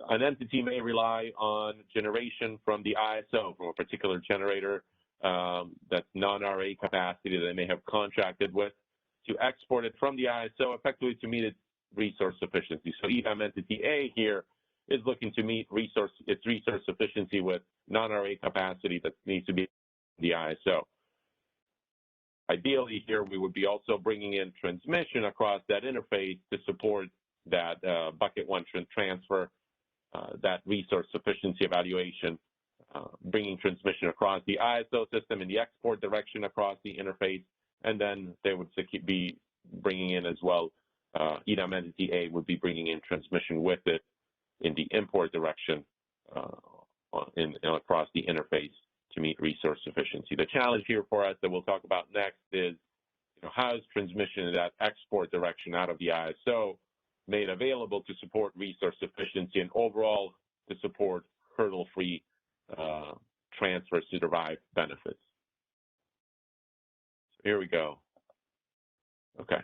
C: An entity may rely on generation from the ISO, from a particular generator that's non-RA capacity that they may have contracted with, to export it from the ISO effectively to meet its resource sufficiency. So Edam entity A here is looking to meet its resource sufficiency with non-RA capacity that needs to be in the ISO. ideally here, we would be also bringing in transmission across that interface to support that bucket one transfer, that resource sufficiency evaluation, bringing transmission across the ISO system in the export direction across the interface, and then they would be bringing in as well, Edam entity A would be bringing in transmission with it in the import direction across the interface to meet resource sufficiency. The challenge here for us that we'll talk about next is, how is transmission in that export direction out of the ISO made available to support resource sufficiency and overall to support hurdle-free transfers to derive benefits. So here we go. Okay.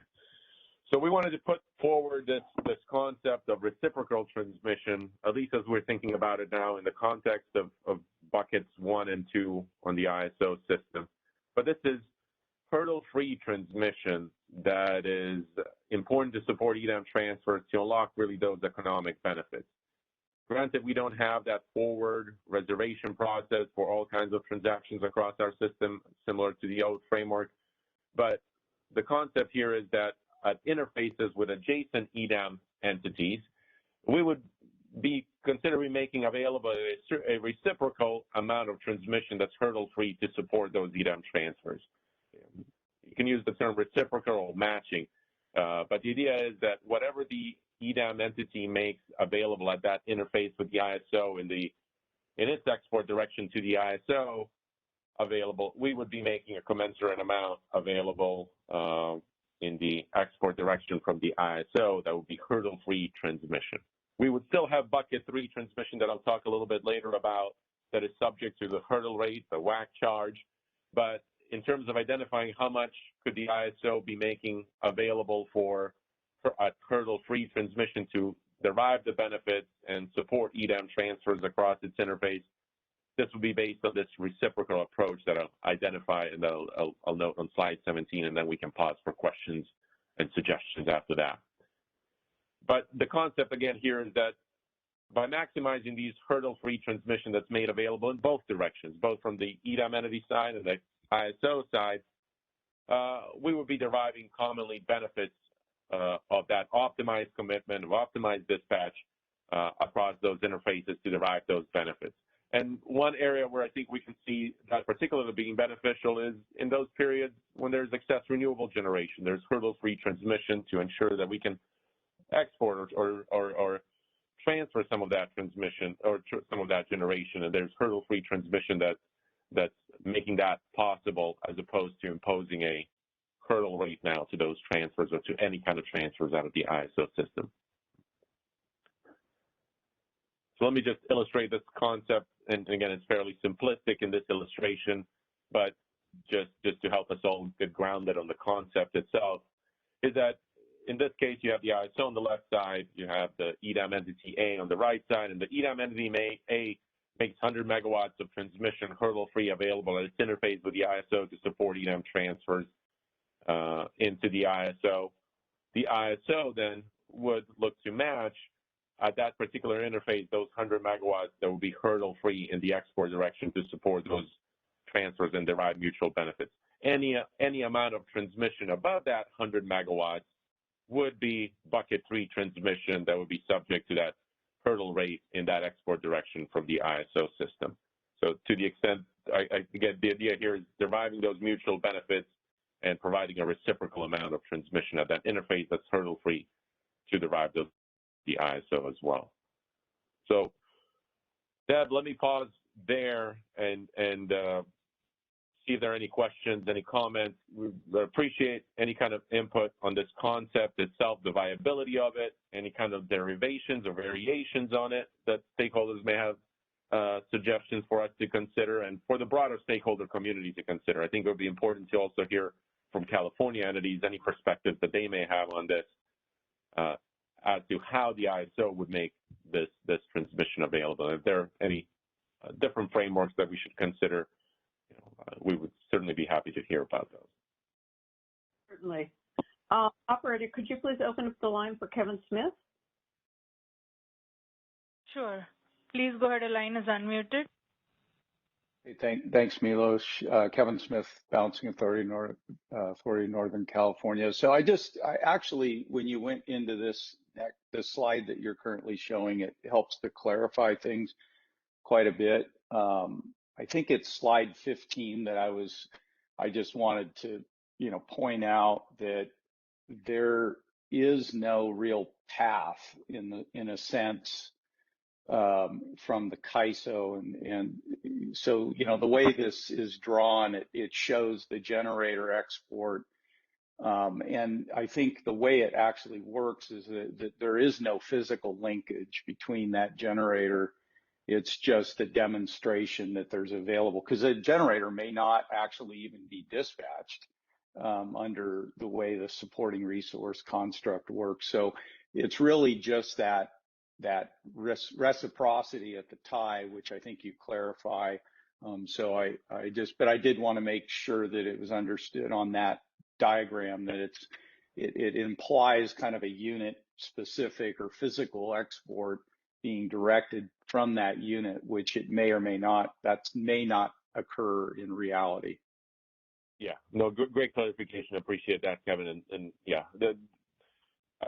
C: So we wanted to put forward this concept of reciprocal transmission, at least as we're thinking about it now in the context of buckets 1 and 2 on the ISO system. But this is hurdle-free transmission that is important to support Edam transfers to unlock really those economic benefits. Granted, we don't have that forward reservation process for all kinds of transactions across our system, similar to the old framework, but the concept here is that at interfaces with adjacent Edam entities, we would be considering making available a reciprocal amount of transmission that's hurdle-free to support those Edam transfers. You can use the term reciprocal or matching, but the idea is that whatever the Edam entity makes available at that interface with the ISO in its export direction to the ISO available, we would be making a commensurate amount available in the export direction from the ISO that would be hurdle-free transmission. We would still have bucket 3 transmission that I'll talk a little bit later about that is subject to the hurdle rate, the WAC charge, but in terms of identifying how much could the ISO be making available for a hurdle-free transmission to derive the benefits and support Edam transfers across its interface, this will be based on this reciprocal approach that I'll identify and I'll note on slide 17, and then we can pause for questions and suggestions after that. But the concept again here is that by maximizing these hurdle-free transmission that's made available in both directions, both from the Edam entity side and the ISO side, we will be deriving commonly benefits of that optimized commitment, of optimized dispatch across those interfaces to derive those benefits. And one area where I think we can see that particularly being beneficial is in those periods when there's excess renewable generation. There's hurdle-free transmission to ensure that we can export or transfer some of that transmission or some of that generation, and there's hurdle-free transmission that's making that possible as opposed to imposing a hurdle rate now to those transfers or to any kind of transfers out of the ISO system. So let me just illustrate this concept, and again, it's fairly simplistic in this illustration, but just to help us all get grounded on the concept itself, is that in this case, you have the ISO on the left side, you have the Edam entity A on the right side, and the Edam entity A makes 100 megawatts of transmission hurdle-free available at its interface with the ISO to support Edam transfers into the ISO. The ISO then would look to match at that particular interface those 100 megawatts that will be hurdle-free in the export direction to support those transfers and derive mutual benefits. Any amount of transmission above that 100 megawatts would be bucket 3 transmission that would be subject to that hurdle rate in that export direction from the ISO system. So to the extent, again, the idea here is deriving those mutual benefits and providing a reciprocal amount of transmission at that interface that's hurdle-free to derive the ISO as well. So, Deb, let me pause there and see if there are any questions, any comments. We appreciate any kind of input on this concept itself, the viability of it, any kind of derivations or variations on it that stakeholders may have suggestions for us to consider and for the broader stakeholder community to consider. I think it would be important to also hear from California entities any perspectives that they may have on this as to how the ISO would make this transmission available. If there are any different frameworks that we should consider, we would certainly be happy to hear about those.
A: Certainly. Operator, could you please open up the line for Kevin Smith?
D: Sure. Please go ahead. The line is unmuted.
G: Hey, thanks, Milos. Kevin Smith, Balancing Authority, Northern California. So I actually, when you went into this slide that you're currently showing, it helps to clarify things quite a bit. I think it's slide 15 that I just wanted to, point out that there is no real path in a sense from the CAISO, and so the way this is drawn, it shows the generator export, and I think the way it actually works is that there is no physical linkage between that generator. It's just a demonstration that there's available, because a generator may not actually even be dispatched under the way the supporting resource construct works. So it's really just that reciprocity at the tie, which I think you clarify. So but I did want to make sure that it was understood on that diagram that it implies kind of a unit specific or physical export being directed from that unit, which it may or may not occur in reality.
C: Yeah, no, great clarification. Appreciate that, Kevin. And yeah,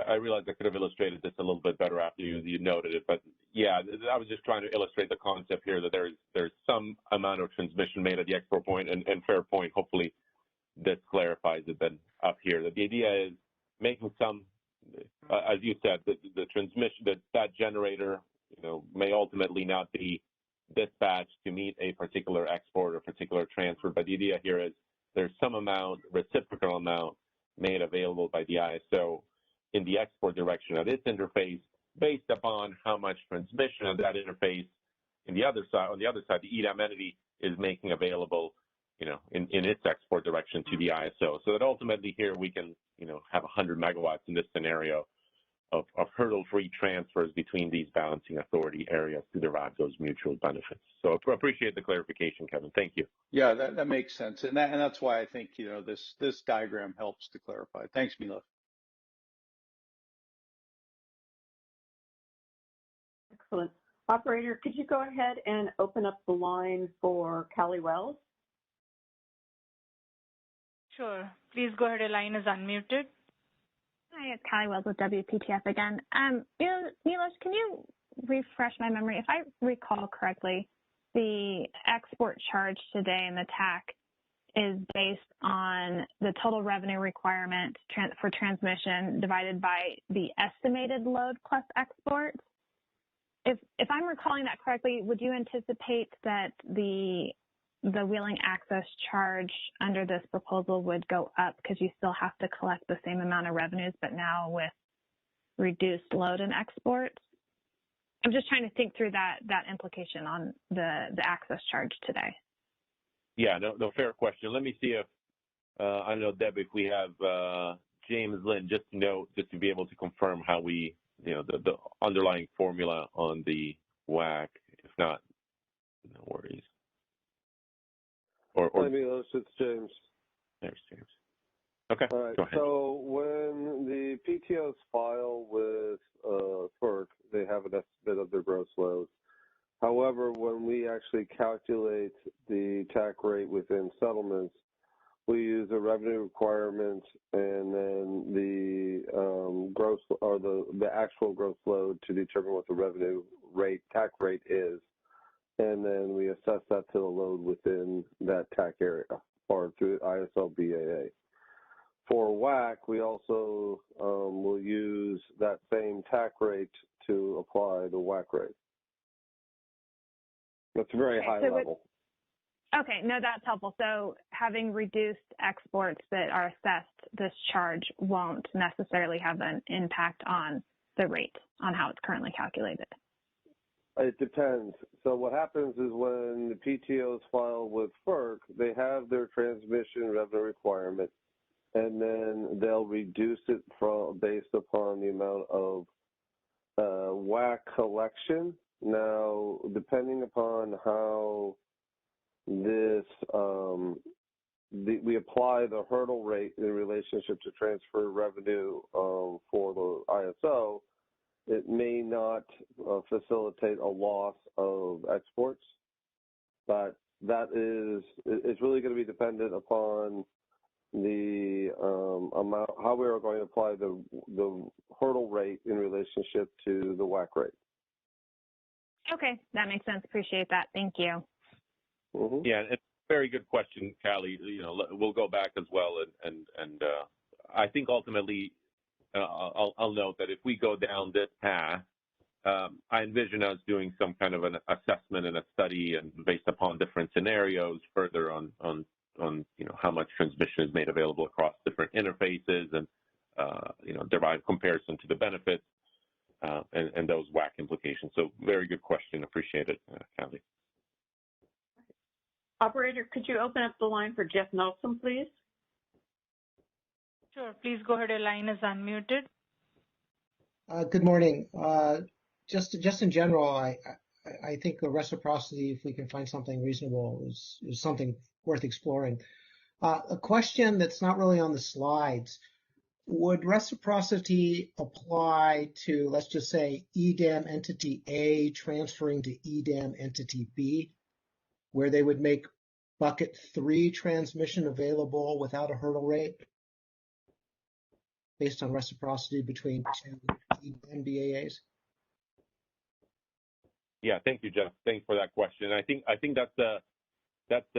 C: I realized I could have illustrated this a little bit better after you noted it, but yeah, I was just trying to illustrate the concept here that there's some amount of transmission made at the export point, and fair point. Hopefully, this clarifies it then up here. That the idea is making some, as you said, the transmission that generator, may ultimately not be dispatched to meet a particular export or particular transfer, but the idea here is there's some amount, reciprocal amount, made available by the ISO in the export direction of its interface, based upon how much transmission of that interface on the other side, the Edam entity is making available, in its export direction to the ISO. So that ultimately here we can, have 100 megawatts in this scenario of hurdle-free transfers between these balancing authority areas to derive those mutual benefits. So I appreciate the clarification, Kevin. Thank you.
G: Yeah, that makes sense, and that's why I think this diagram helps to clarify. Thanks, Milo.
B: Excellent. Operator, could you go ahead and open up the line for Callie Wells?
D: Sure. Please go ahead. Your line is unmuted.
K: Hi, it's Callie Wells with WPTF again. Milos, can you refresh my memory? If I recall correctly, the export charge today in the TAC is based on the total revenue requirement for transmission divided by the estimated load plus export. If I'm recalling that correctly, would you anticipate that the wheeling access charge under this proposal would go up because you still have to collect the same amount of revenues, but now with reduced load and exports? I'm just trying to think through that implication on the access charge today.
C: Yeah, no, fair question. Let me see if, I don't know, Deb, if we have James Lynn, just to be able to confirm how we, the underlying formula on the WAC. If not, no worries.
M: Hi, Milos, it's James.
C: There's James. Okay,
M: all right.
C: Go ahead.
M: So when the PTOs file with FERC, they have an estimate of their gross load. However, when we actually calculate the TAC rate within settlements, we use a revenue requirement and then the gross or the actual gross load to determine what the revenue rate, TAC rate is. And then we assess that to the load within that TAC area or through ISO BAA. For WAC, we also will use that same TAC rate to apply the WAC rate. That's a very high level.
K: Okay, no, that's helpful. So having reduced exports that are assessed, this charge won't necessarily have an impact on the rate, on how it's currently calculated.
M: It depends. So what happens is when the PTOs file with FERC, they have their transmission revenue requirement, and then they'll reduce it based upon the amount of WAC collection. Now, depending upon how this, we apply the hurdle rate in relationship to transfer revenue for the ISO, it may not facilitate a loss of exports, but that is really going to be dependent upon the amount, how we are going to apply the hurdle rate in relationship to the WACC rate.
K: Okay, that makes sense. Appreciate that. Thank you.
M: Mm-hmm.
C: Yeah, it's a very good question, Callie. We'll go back as well, and I think ultimately, I'll note that if we go down this path, I envision us doing some kind of an assessment and a study, and based upon different scenarios, further on how much transmission is made available across different interfaces, and derive comparison to the benefits and those WACC implications. So very good question. Appreciate it, Callie.
A: Operator, could you open up the line for Jeff Nelson, please?
D: Sure. Please go ahead. Your line is unmuted.
I: Good morning. Just in general, I think the reciprocity, if we can find something reasonable, is something worth exploring. A question that's not really on the slides: would reciprocity apply to, let's just say, Edam entity A transferring to Edam entity B, where they would make bucket 3 transmission available without a hurdle rate based on reciprocity between two NBAAs?
C: Yeah, thank you, Jeff. Thanks for that question. I think that's the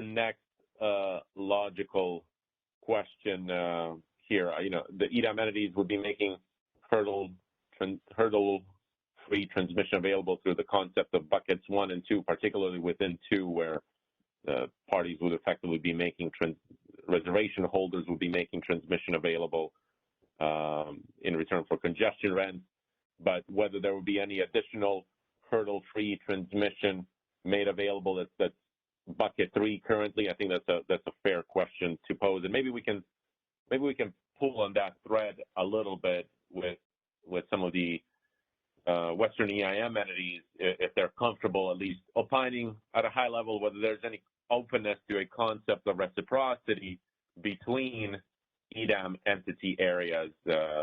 C: next logical question here. The Edam entities would be making hurdle-free transmission available through the concept of buckets 1 and 2, particularly within 2, where the parties would effectively be making reservation holders would be making transmission available in return for congestion rent. But whether there would be any additional hurdle-free transmission made available that's bucket 3 currently, I think that's a fair question to pose, and maybe we can pull on that thread a little bit with some of the Western EIM entities, if they're comfortable at least opining at a high level whether there's any openness to a concept of reciprocity between Edam entity areas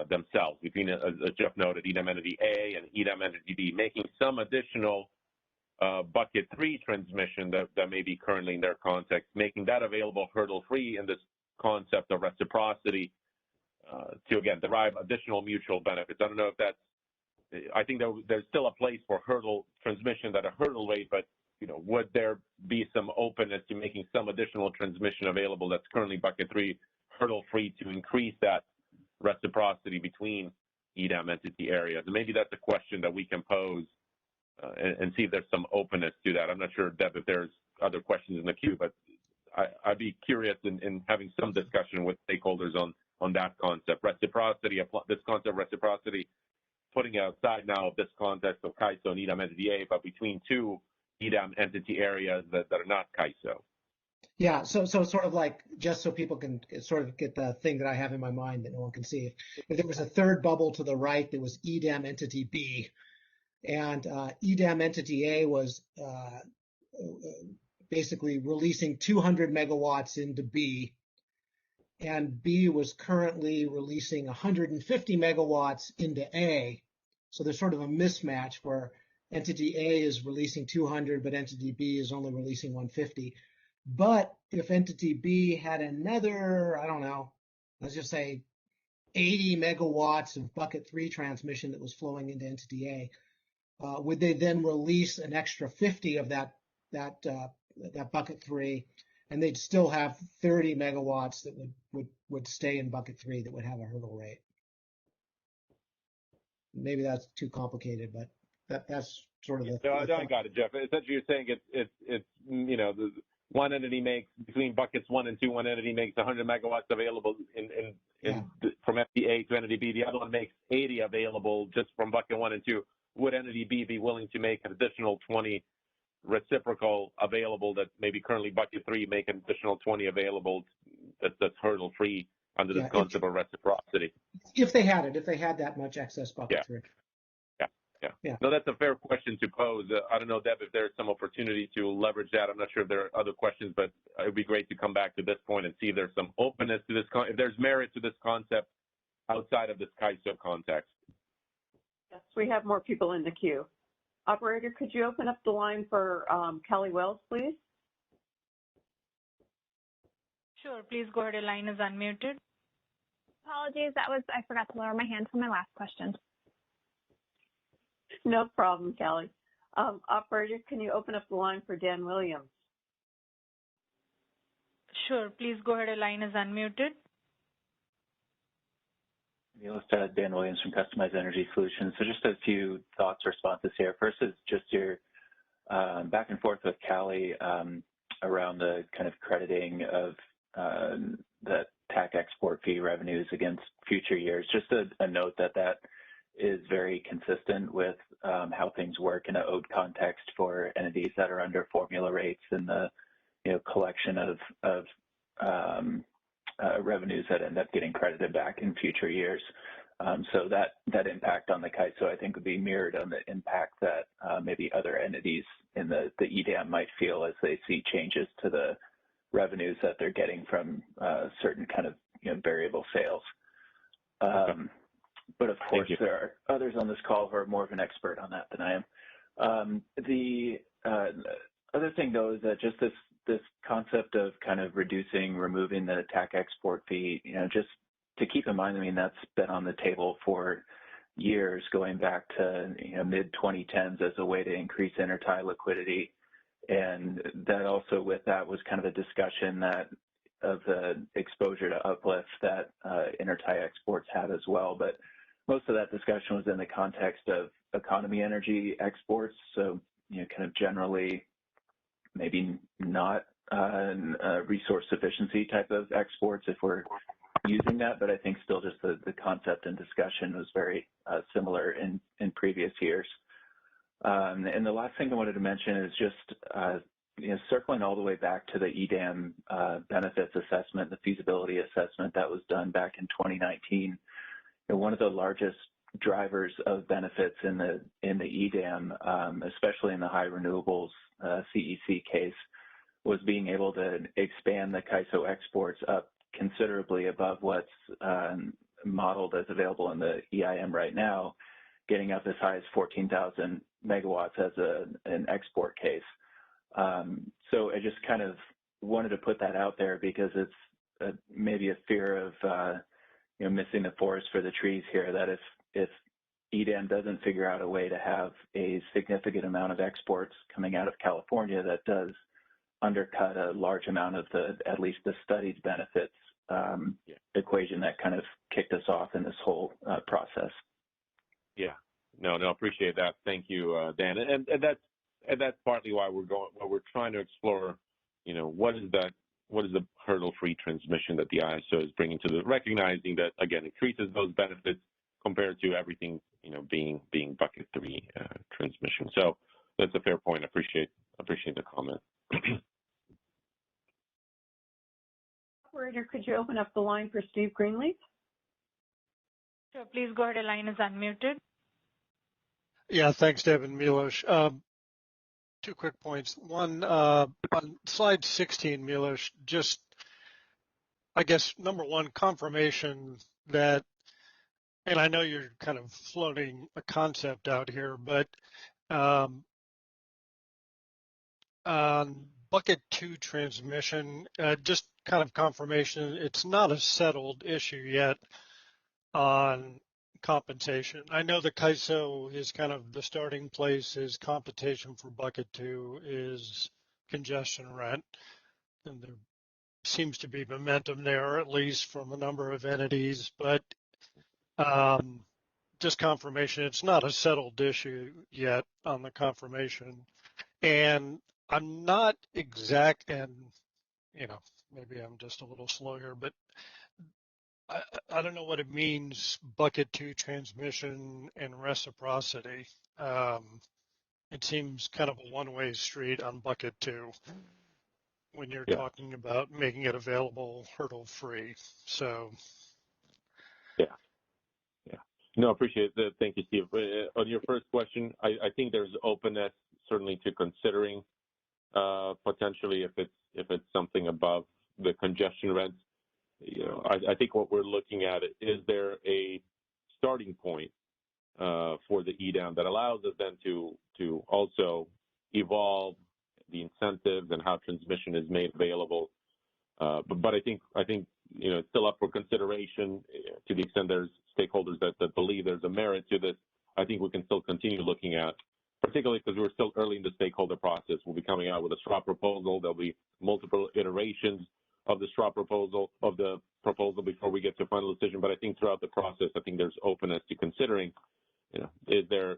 C: themselves, between, as Jeff noted, Edam entity A and Edam entity B, making some additional bucket 3 transmission that may be currently in their context, making that available hurdle-free in this concept of reciprocity to, again, derive additional mutual benefits. I don't know if that's, I think there's still a place for hurdle transmission at a hurdle rate, but would there be some openness to making some additional transmission available that's currently bucket 3 hurdle-free to increase that reciprocity between Edam entity areas? And maybe that's a question that we can pose and see if there's some openness to that. I'm not sure, Deb, if there's other questions in the queue, but I'd be curious in having some discussion with stakeholders on that concept. Reciprocity, this concept of reciprocity, putting outside now of this context of CAISO and Edam entity A, but between 2 Edam entity areas that are not CAISO.
I: Yeah, so sort of like, just so people can sort of get the thing that I have in my mind that no one can see. If there was a third bubble to the right that was Edam entity B, and Edam entity A was basically releasing 200 megawatts into B, and B was currently releasing 150 megawatts into A. So there's sort of a mismatch where entity A is releasing 200, but entity B is only releasing 150. But if entity B had another, I don't know, let's just say 80 megawatts of bucket 3 transmission that was flowing into entity A, would they then release an extra 50 of that bucket 3, and they'd still have 30 megawatts that would stay in bucket 3 that would have a hurdle rate? Maybe that's too complicated, but that's sort of the.
C: No, I got it, Jeff. Essentially, you're saying it's the one entity makes, between buckets 1 and 2, one entity makes 100 megawatts available from entity A to entity B. The other one makes 80 available just from bucket 1 and 2. Would entity B be willing to make an additional 20 reciprocal available that maybe currently bucket 3 make an additional 20 available that's hurdle free under this concept of reciprocity?
I: If they had that much excess bucket 3. Yeah.
C: No, that's a fair question to pose. I don't know, Deb, if there's some opportunity to leverage that. I'm not sure if there are other questions, but it would be great to come back to this point and see if there's some openness to this, if there's merit to this concept outside of this CAISO context.
A: Yes, we have more people in the queue. Operator, could you open up the line for Kelly Wells, please?
D: Sure, please go ahead. Your line is unmuted.
K: Apologies, I forgot to lower my hand for my last question.
B: No problem, Callie. Operator, can you open up the line for Dan Williams?
D: Sure, please go ahead. Your line is unmuted.
E: Dan Williams from Customized Energy Solutions. So just a few thoughts, responses here. First is just your back and forth with Callie around the kind of crediting of the TAC export fee revenues against future years. Just a note that is very consistent with how things work in an owed context for entities that are under formula rates and the collection of revenues that end up getting credited back in future years. So that impact on the CAISO, I think, would be mirrored on the impact that maybe other entities in the EDAM might feel as they see changes to the revenues that they're getting from certain kind of variable sales. But of course, there are others on this call who are more of an expert on that than I am. The other thing, though, is that just this concept of kind of removing the TAC export fee, just to keep in mind, I mean, that's been on the table for years, going back to mid-2010s as a way to increase intertie liquidity. And that also with that was kind of a discussion of the exposure to uplift that intertie exports have as well. But most of that discussion was in the context of economy energy exports. So, kind of generally maybe not resource sufficiency type of exports if we're using that, but I think still just the concept and discussion was very similar in previous years. And the last thing I wanted to mention is just circling all the way back to the EDAM benefits assessment, the feasibility assessment that was done back in 2019. One of the largest drivers of benefits in the EDAM, especially in the high renewables CEC case, was being able to expand the CAISO exports up considerably above what's modeled as available in the EIM right now, getting up as high as 14,000 megawatts as an export case. So I just kind of wanted to put that out there because it's maybe a fear of missing the forest for the trees here, that if EDAM doesn't figure out a way to have a significant amount of exports coming out of California, that does undercut a large amount of at least the studied benefits equation that kind of kicked us off in this whole process.
C: Yeah, no, appreciate that. Thank you, Dan. And that's partly why we're trying to explore, what is the hurdle-free transmission that the ISO is bringing to recognizing that, again, increases those benefits compared to everything, being bucket 3 transmission. So that's a fair point. Appreciate the comment.
B: Operator, could you open up the line for Steve Greenleaf?
D: Sure, please go ahead. Your line is unmuted.
L: Yeah, thanks, Deb and Milos. 2 quick points. One, on slide 16, Milos, just, I guess, number one, confirmation that, and I know you're kind of floating a concept out here, but on bucket 2 transmission, just kind of confirmation, it's not a settled issue yet on compensation. I know the CAISO is kind of the starting place is compensation for bucket 2 is congestion rent, and there seems to be momentum there, at least from a number of entities, but just confirmation, it's not a settled issue yet on the confirmation. And I'm not exact, and maybe I'm just a little slow here, but I don't know what it means, bucket 2 transmission and reciprocity. It seems kind of a one-way street on bucket 2 when you're talking about making it available hurdle-free. So.
C: Yeah. No, appreciate that. Thank you, Steve. On your first question, I think there's openness certainly to considering potentially if it's something above the congestion rents. I think what we're looking at is there a starting point for the EDAM that allows us then to also evolve the incentives and how transmission is made available But I think it's still up for consideration to the extent there's stakeholders that believe there's a merit to this. I think we can still continue looking at, particularly because we're still early in the stakeholder process. We'll be coming out with a straw proposal. There'll be multiple iterations of the straw proposal, before we get to a final decision. But I think throughout the process, I think there's openness to considering, is there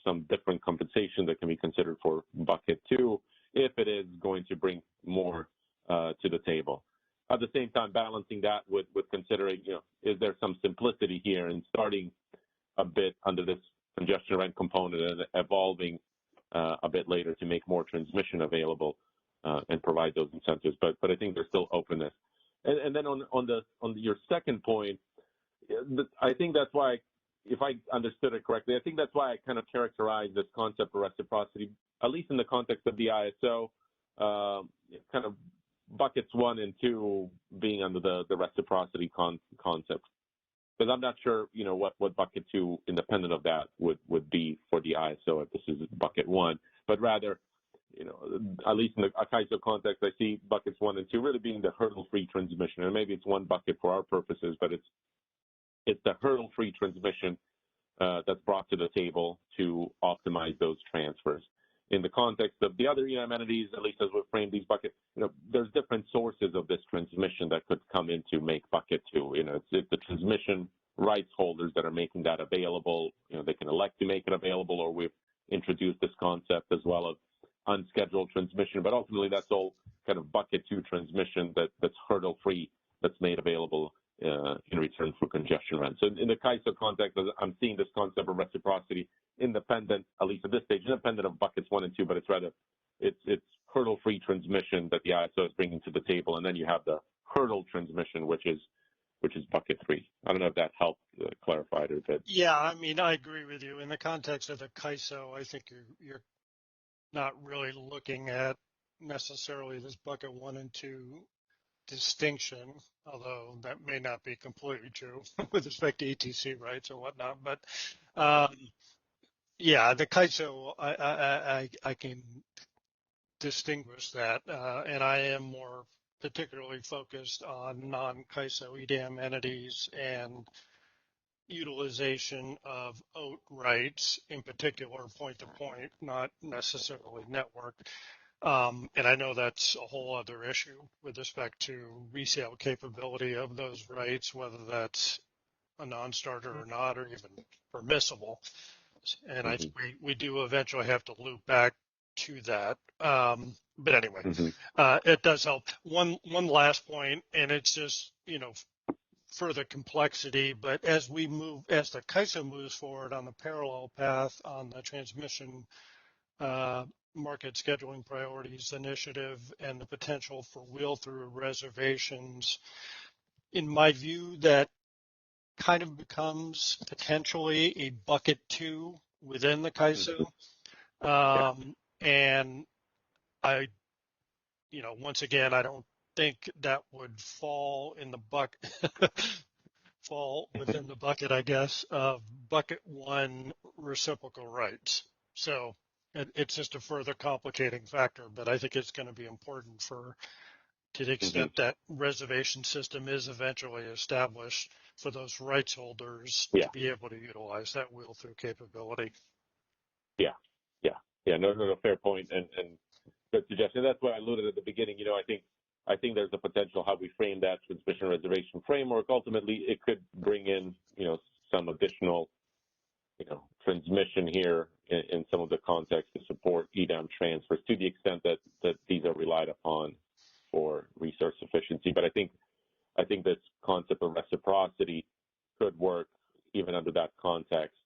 C: some different compensation that can be considered for bucket 2 if it is going to bring more to the table. At the same time, balancing that with considering, is there some simplicity here in starting a bit under this congestion rent component and evolving a bit later to make more transmission available and provide those incentives. But I think there's still openness. And then on your second point, I think that's why, if I understood it correctly, I think that's why I kind of characterize this concept of reciprocity, at least in the context of the ISO, kind of buckets 1 and 2 being under the reciprocity concept. Because I'm not sure, what bucket 2, independent of that, would be for the ISO if this is bucket 1, but rather, at least in the CAISO context, I see buckets 1 and 2 really being the hurdle-free transmission, and maybe it's one bucket for our purposes, but it's the hurdle-free transmission that's brought to the table to optimize those transfers. In the context of the other amenities, at least as we frame these buckets, there's different sources of this transmission that could come in to make bucket 2. It's the transmission rights holders that are making that available. They can elect to make it available, or we've introduced this concept as well of unscheduled transmission. But ultimately, that's all kind of bucket 2 transmission that's hurdle-free, that's made available in return for congestion rent. So in the CAISO context, I'm seeing this concept of reciprocity independent, at least at this stage, independent of buckets 1 and 2, but it's hurdle-free transmission that the ISO is bringing to the table, and then you have the hurdle transmission, which is bucket 3. I don't know if that helped clarify it a bit.
L: Yeah, I mean, I agree with you. In the context of the CAISO, I think you're not really looking at necessarily this bucket 1 and 2 distinction, although that may not be completely true with respect to ETC rights or whatnot. But yeah, the CAISO, I can distinguish that, and I am more particularly focused on non-CAISO EDAM entities and utilization of OAT rights, in particular point-to-point, not necessarily network. And I know that's a whole other issue with respect to resale capability of those rights, whether that's a non-starter or not, or even permissible. And I think we do eventually have to loop back to that. But anyway, it does help. One last point, and it's just, further complexity, but as the CAISO moves forward on the parallel path on the transmission market scheduling priorities initiative and the potential for wheel-through reservations, in my view, that kind of becomes potentially a bucket 2 within the CAISO. And I, once again, I don't think that would fall in the fall within the bucket, I guess, of bucket 1 reciprocal rights. So it's just a further complicating factor, but I think it's going to be important to the extent that reservation system is eventually established for those rights holders to be able to utilize that wheel-through capability.
C: No, fair point, and good suggestion. That's why I alluded at the beginning. I think there's a potential how we frame that transmission reservation framework. Ultimately, it could bring in, some additional, transmission here in some of the context to support EDAM transfers to the extent that these are relied upon for resource efficiency. But I think this concept of reciprocity could work even under that context.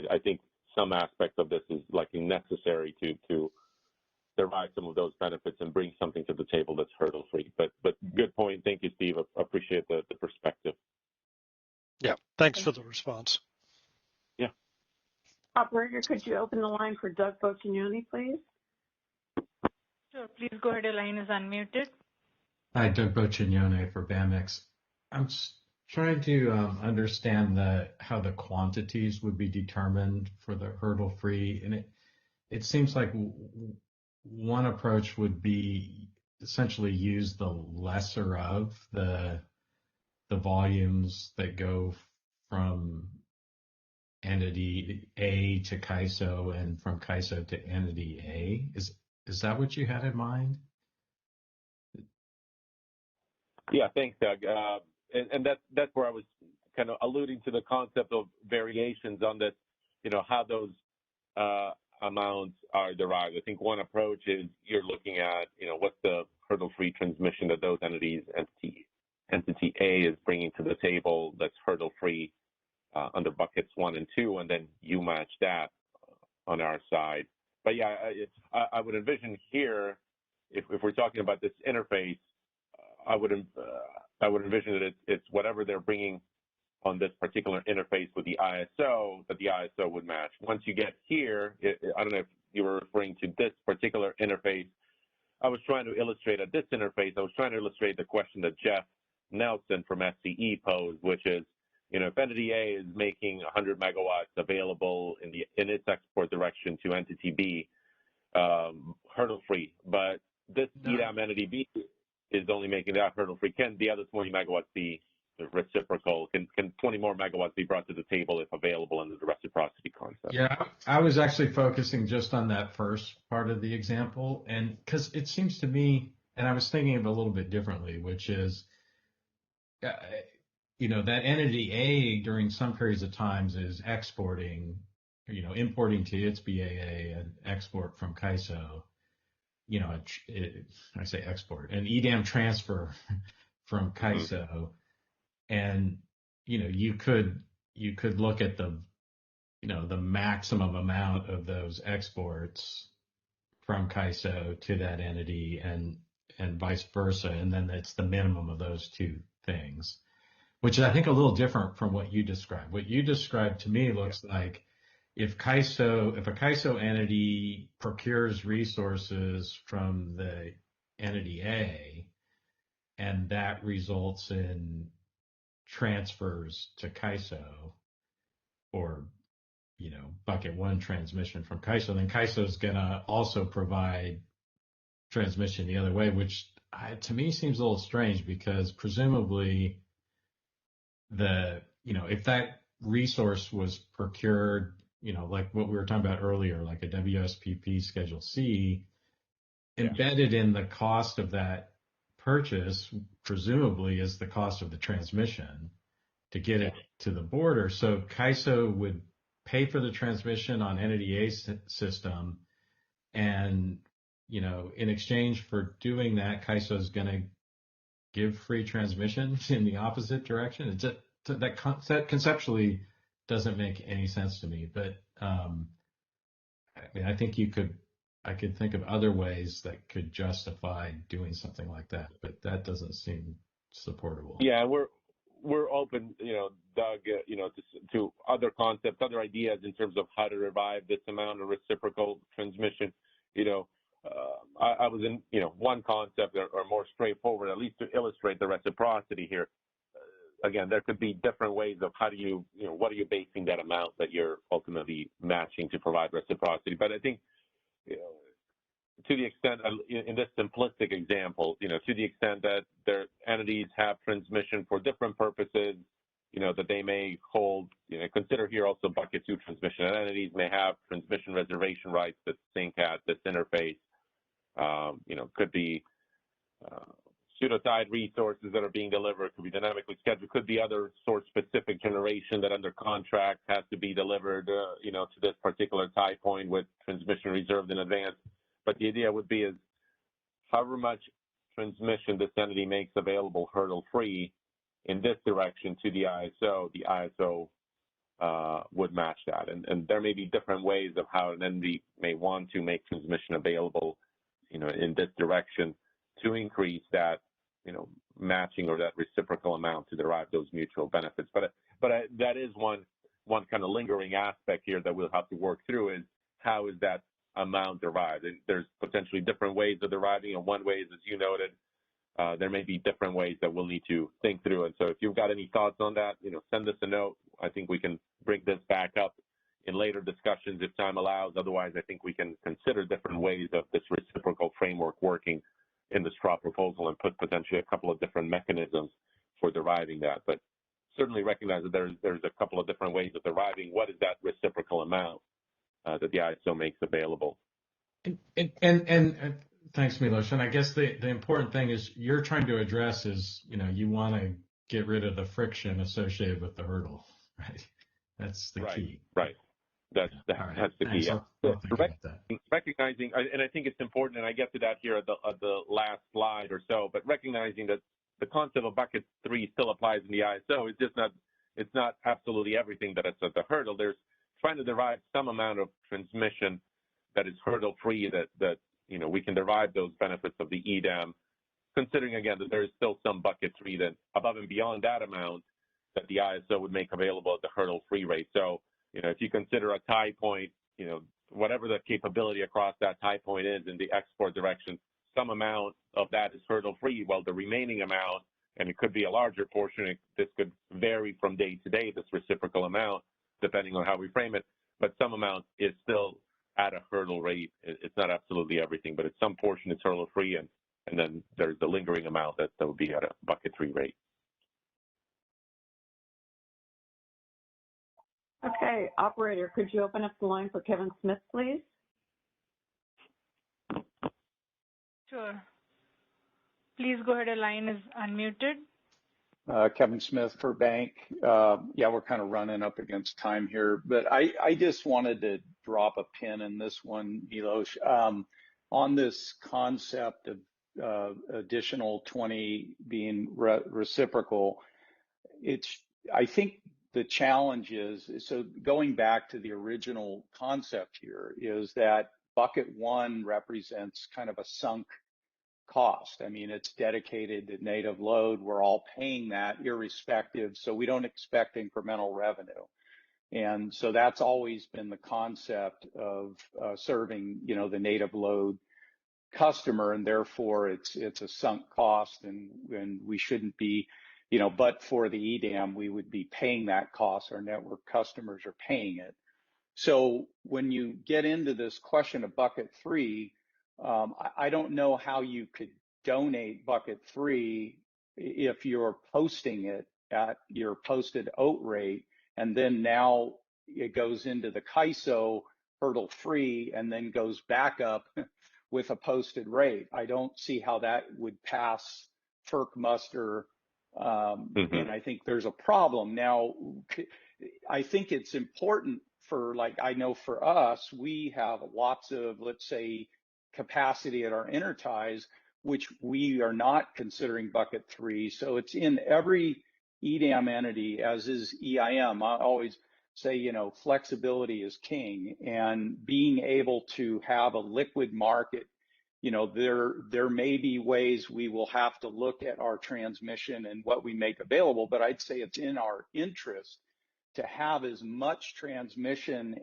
C: I think some aspect of this is likely necessary to derive some of those benefits and bring something to the table that's hurdle-free. But good point. Thank you, Steve. I appreciate the perspective.
L: Yeah, thanks for the response.
C: Yeah.
A: Operator, could you open the line for Doug Boccignoni, please?
D: Sure, please go ahead. Your line is unmuted.
F: Hi, Doug Boccignoni for BAMX. I'm trying to understand how the quantities would be determined for the hurdle-free, and it seems like one approach would be essentially use the lesser of the volumes that go from entity A to CAISO and from CAISO to entity A. Is that what you had in mind?
C: Yeah, thanks, Doug. And that's where I was kind of alluding to the concept of variations on this, how those amounts are derived. I think one approach is you're looking at, what's the hurdle-free transmission that those entities, entity A is bringing to the table that's hurdle-free under buckets 1 and 2, and then you match that on our side. But yeah, I would envision here, if we're talking about this interface, I would envision that it's whatever they're bringing on this particular interface with the ISO that the ISO would match. Once you get here, I don't know if you were referring to this particular interface. I was trying to illustrate at this interface, I was trying to illustrate the question that Jeff Nelson from SCE posed, which is, if entity A is making 100 megawatts available in its export direction to entity B, hurdle-free, but this Edam entity B is only making that hurdle-free. Can the other 20 megawatts be reciprocal? Can 20 more megawatts be brought to the table if available under the reciprocity concept?
F: Yeah, I was actually focusing just on that first part of the example, and because it seems to me, and I was thinking of it a little bit differently, which is, that entity A during some periods of times is exporting, importing to its BAA and export from CAISO. I say export, an Edam transfer from CAISO, and you could look at the maximum amount of those exports from CAISO to that entity and vice versa, and then it's the minimum of those two things, which is I think a little different from what you described. What you described to me looks like if a CAISO entity procures resources from the entity A, and that results in transfers to CAISO, or bucket 1 transmission from CAISO, then CAISO is going to also provide transmission the other way, which to me seems a little strange, because presumably if that resource was procured, like what we were talking about earlier, like a WSPP Schedule C, embedded in the cost of that purchase, presumably, is the cost of the transmission to get it to the border. So CAISO would pay for the transmission on entity A's system, and in exchange for doing that, CAISO is going to give free transmission in the opposite direction. That conceptually doesn't make any sense to me. But I think I could think of other ways that could justify doing something like that, but that doesn't seem supportable.
C: Yeah, we're open, Doug, to other concepts, other ideas in terms of how to revive this amount of reciprocal transmission. I was in, one concept or more straightforward, at least to illustrate the reciprocity here. Again, there could be different ways of how do you, what are you basing that amount that you're ultimately matching to provide reciprocity? But I think, to the extent, in this simplistic example, to the extent that their entities have transmission for different purposes, that they may hold, consider here also bucket 2 transmission. And entities may have transmission reservation rights that sync at this interface. Could be pseudo-tied resources that are being delivered, could be dynamically scheduled, could be other source-specific generation that under contract has to be delivered, to this particular tie point with transmission reserved in advance. But the idea would be is however much transmission this entity makes available hurdle-free in this direction to the ISO would match that. And there may be different ways of how an entity may want to make transmission available, in this direction to increase that, matching or that reciprocal amount to derive those mutual benefits. But that is one kind of lingering aspect here that we'll have to work through is how is that amount derived? And there's potentially different ways of deriving. And one way is, as you noted, there may be different ways that we'll need to think through. And so if you've got any thoughts on that, send us a note. I think we can bring this back up, in later discussions if time allows. Otherwise, I think we can consider different ways of this reciprocal framework working in the straw proposal and put potentially a couple of different mechanisms for deriving that. But certainly recognize that there's a couple of different ways of deriving what is that reciprocal amount that the ISO makes available.
F: And thanks, Milos. And I guess the important thing is you're trying to address is, you want to get rid of the friction associated with the hurdle, right? That's the key.
C: Right. That's the key.
F: Yeah.
C: Recognizing, and I think it's important, and I get to that here at the last slide or so, but recognizing that the concept of bucket 3 still applies in the ISO. It's not absolutely everything that is at the hurdle. There's trying to derive some amount of transmission that is hurdle free, that we can derive those benefits of the Edam, considering again that there is still some bucket 3 that above and beyond that amount that the ISO would make available at the hurdle free rate. So, if you consider a tie point, whatever the capability across that tie point is in the export direction, some amount of that is hurdle free, while the remaining amount, and it could be a larger portion, this could vary from day to day, this reciprocal amount, depending on how we frame it, but some amount is still at a hurdle rate. It's not absolutely everything, but it's some portion is hurdle free, and then there's the lingering amount that will be at a bucket 3 rate.
B: Okay, operator, could you open up the line for Kevin Smith, please?
D: Sure. Please go ahead. Your line is unmuted.
G: Kevin Smith for Bank. Yeah, we're kind of running up against time here, but I just wanted to drop a pin in this one, Milos, on this concept of additional 20 being reciprocal. I think the challenge is, so going back to the original concept here, is that bucket 1 represents kind of a sunk cost. I mean, it's dedicated to native load. We're all paying that irrespective, so we don't expect incremental revenue. And so that's always been the concept of serving, the native load customer, and therefore it's a sunk cost, and we shouldn't be, but for the Edam, we would be paying that cost. Our network customers are paying it. So when you get into this question of bucket 3, I don't know how you could donate bucket 3 if you're posting it at your posted OAT rate, and then now it goes into the CAISO hurdle free and then goes back up with a posted rate. I don't see how that would pass FERC muster, and I think there's a problem. Now, I think it's important for, I know for us, we have lots of, let's say, capacity at our interties, which we are not considering bucket 3. So it's in every Edam entity, as is EIM. I always say, flexibility is king, and being able to have a liquid market, there may be ways we will have to look at our transmission and what we make available, but I'd say it's in our interest to have as much transmission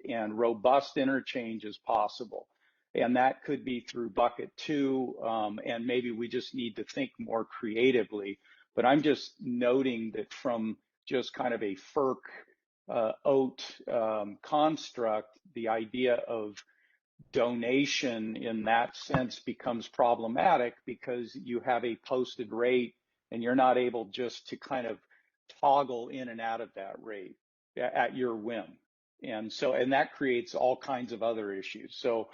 G: and robust interchange as possible. And that could be through bucket 2, and maybe we just need to think more creatively. But I'm just noting that from just kind of a FERC OAT construct, the idea of donation in that sense becomes problematic, because you have a posted rate and you're not able just to kind of toggle in and out of that rate at your whim. And that creates all kinds of other issues. So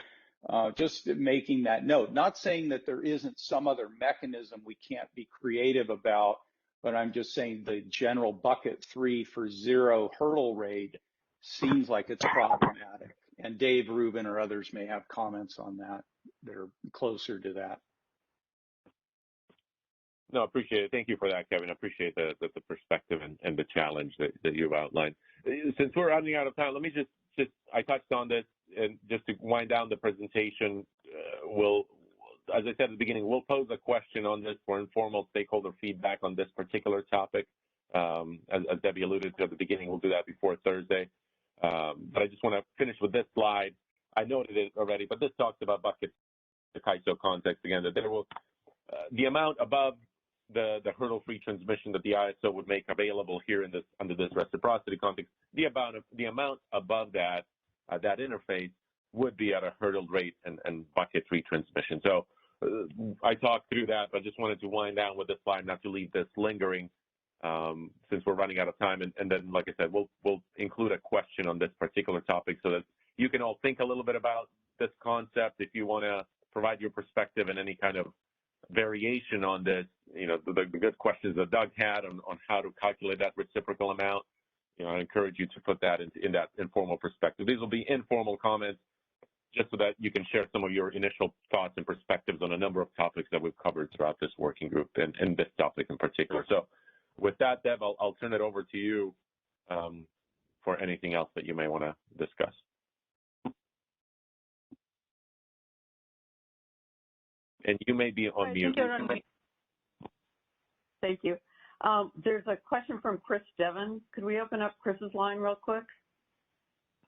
G: just making that note, not saying that there isn't some other mechanism we can't be creative about, but I'm just saying the general bucket 3 for 0 hurdle rate seems like it's problematic. And Dave Rubin or others may have comments on that. They're closer to that.
C: No, appreciate it. Thank you for that, Kevin. I appreciate the perspective and the challenge that you've outlined. Since we're running out of time, let me just I touched on this, and just to wind down the presentation, as I said at the beginning, we'll pose a question on this for informal stakeholder feedback on this particular topic. As Debbie alluded to at the beginning, we'll do that before Thursday. But I just want to finish with this slide. I noted it already, but this talks about bucket, the CAISO context again, that there will, the amount above the hurdle-free transmission that the ISO would make available here in this under this reciprocity context, the amount above that that interface would be at a hurdled rate and bucket-free transmission. So I talked through that, but I just wanted to wind down with this slide, not to leave this lingering since we're running out of time. And then, like I said, we'll include a question on this particular topic so that you can all think a little bit about this concept. If you want to provide your perspective and any kind of variation on this, you know, the good questions that Doug had on how to calculate that reciprocal amount, you know, I encourage you to put that in that informal perspective. These will be informal comments just so that you can share some of your initial thoughts and perspectives on a number of topics that we've covered throughout this working group and this topic in particular. So with that, Deb, I'll turn it over to you for anything else that you may want to discuss. And you may be on mute.
B: Thank you. There's a question from Chris Devon. Could we open up Chris's line real quick?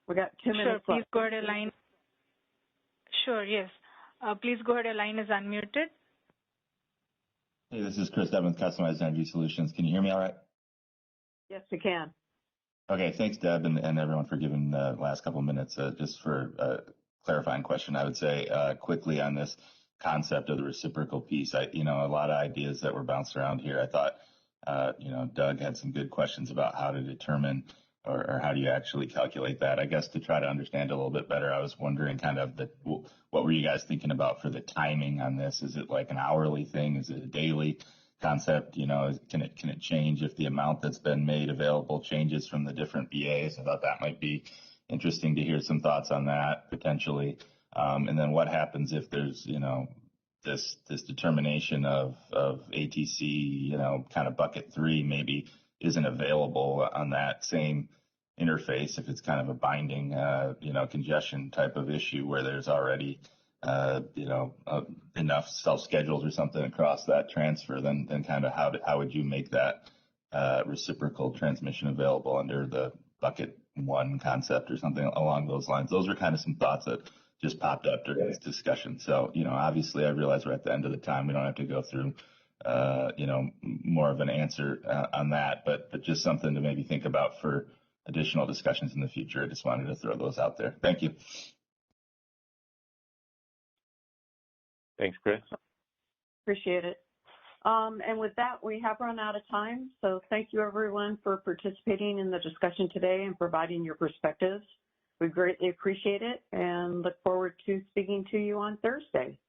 B: We got 2 minutes left.
D: Sure, please go ahead, your line. Sure, yes. Please go ahead, your line is unmuted.
N: Hey, this is Chris Devon with Customized Energy Solutions. Can you hear me all right?
B: Yes, we can.
N: Okay, thanks, Deb, and everyone for giving the last couple of minutes. Just for a clarifying question, I would say quickly on this concept of the reciprocal piece. A lot of ideas that were bounced around here. I thought, Doug had some good questions about how to determine or how do you actually calculate that. I guess to try to understand a little bit better, I was wondering kind of what were you guys thinking about for the timing on this? Is it like an hourly thing? Is it a daily concept? You know, can it change if the amount that's been made available changes from the different BAs? I thought that might be interesting to hear some thoughts on that potentially. And then what happens if there's, this determination of ATC, kind of bucket 3 maybe isn't available on that same interface if it's kind of a binding, congestion type of issue where there's already, enough self-schedules or something across that transfer, then kind of how would you make that reciprocal transmission available under the bucket 1 concept or something along those lines? Those are kind of some thoughts that just popped up during this discussion. So, obviously I realize we're at the end of the time. We don't have to go through, more of an answer on that, but just something to maybe think about for additional discussions in the future. I just wanted to throw those out there. Thank you.
C: Thanks, Chris.
B: Appreciate it. And with that, we have run out of time. So thank you, everyone, for participating in the discussion today and providing your perspectives. We greatly appreciate it and look forward to speaking to you on Thursday.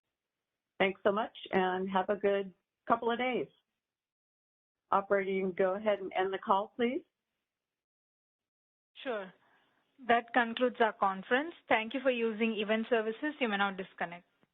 B: Thanks so much and have a good couple of days. Operator, you can go ahead and end the call, please.
D: Sure. That concludes our conference. Thank you for using Event Services. You may now disconnect.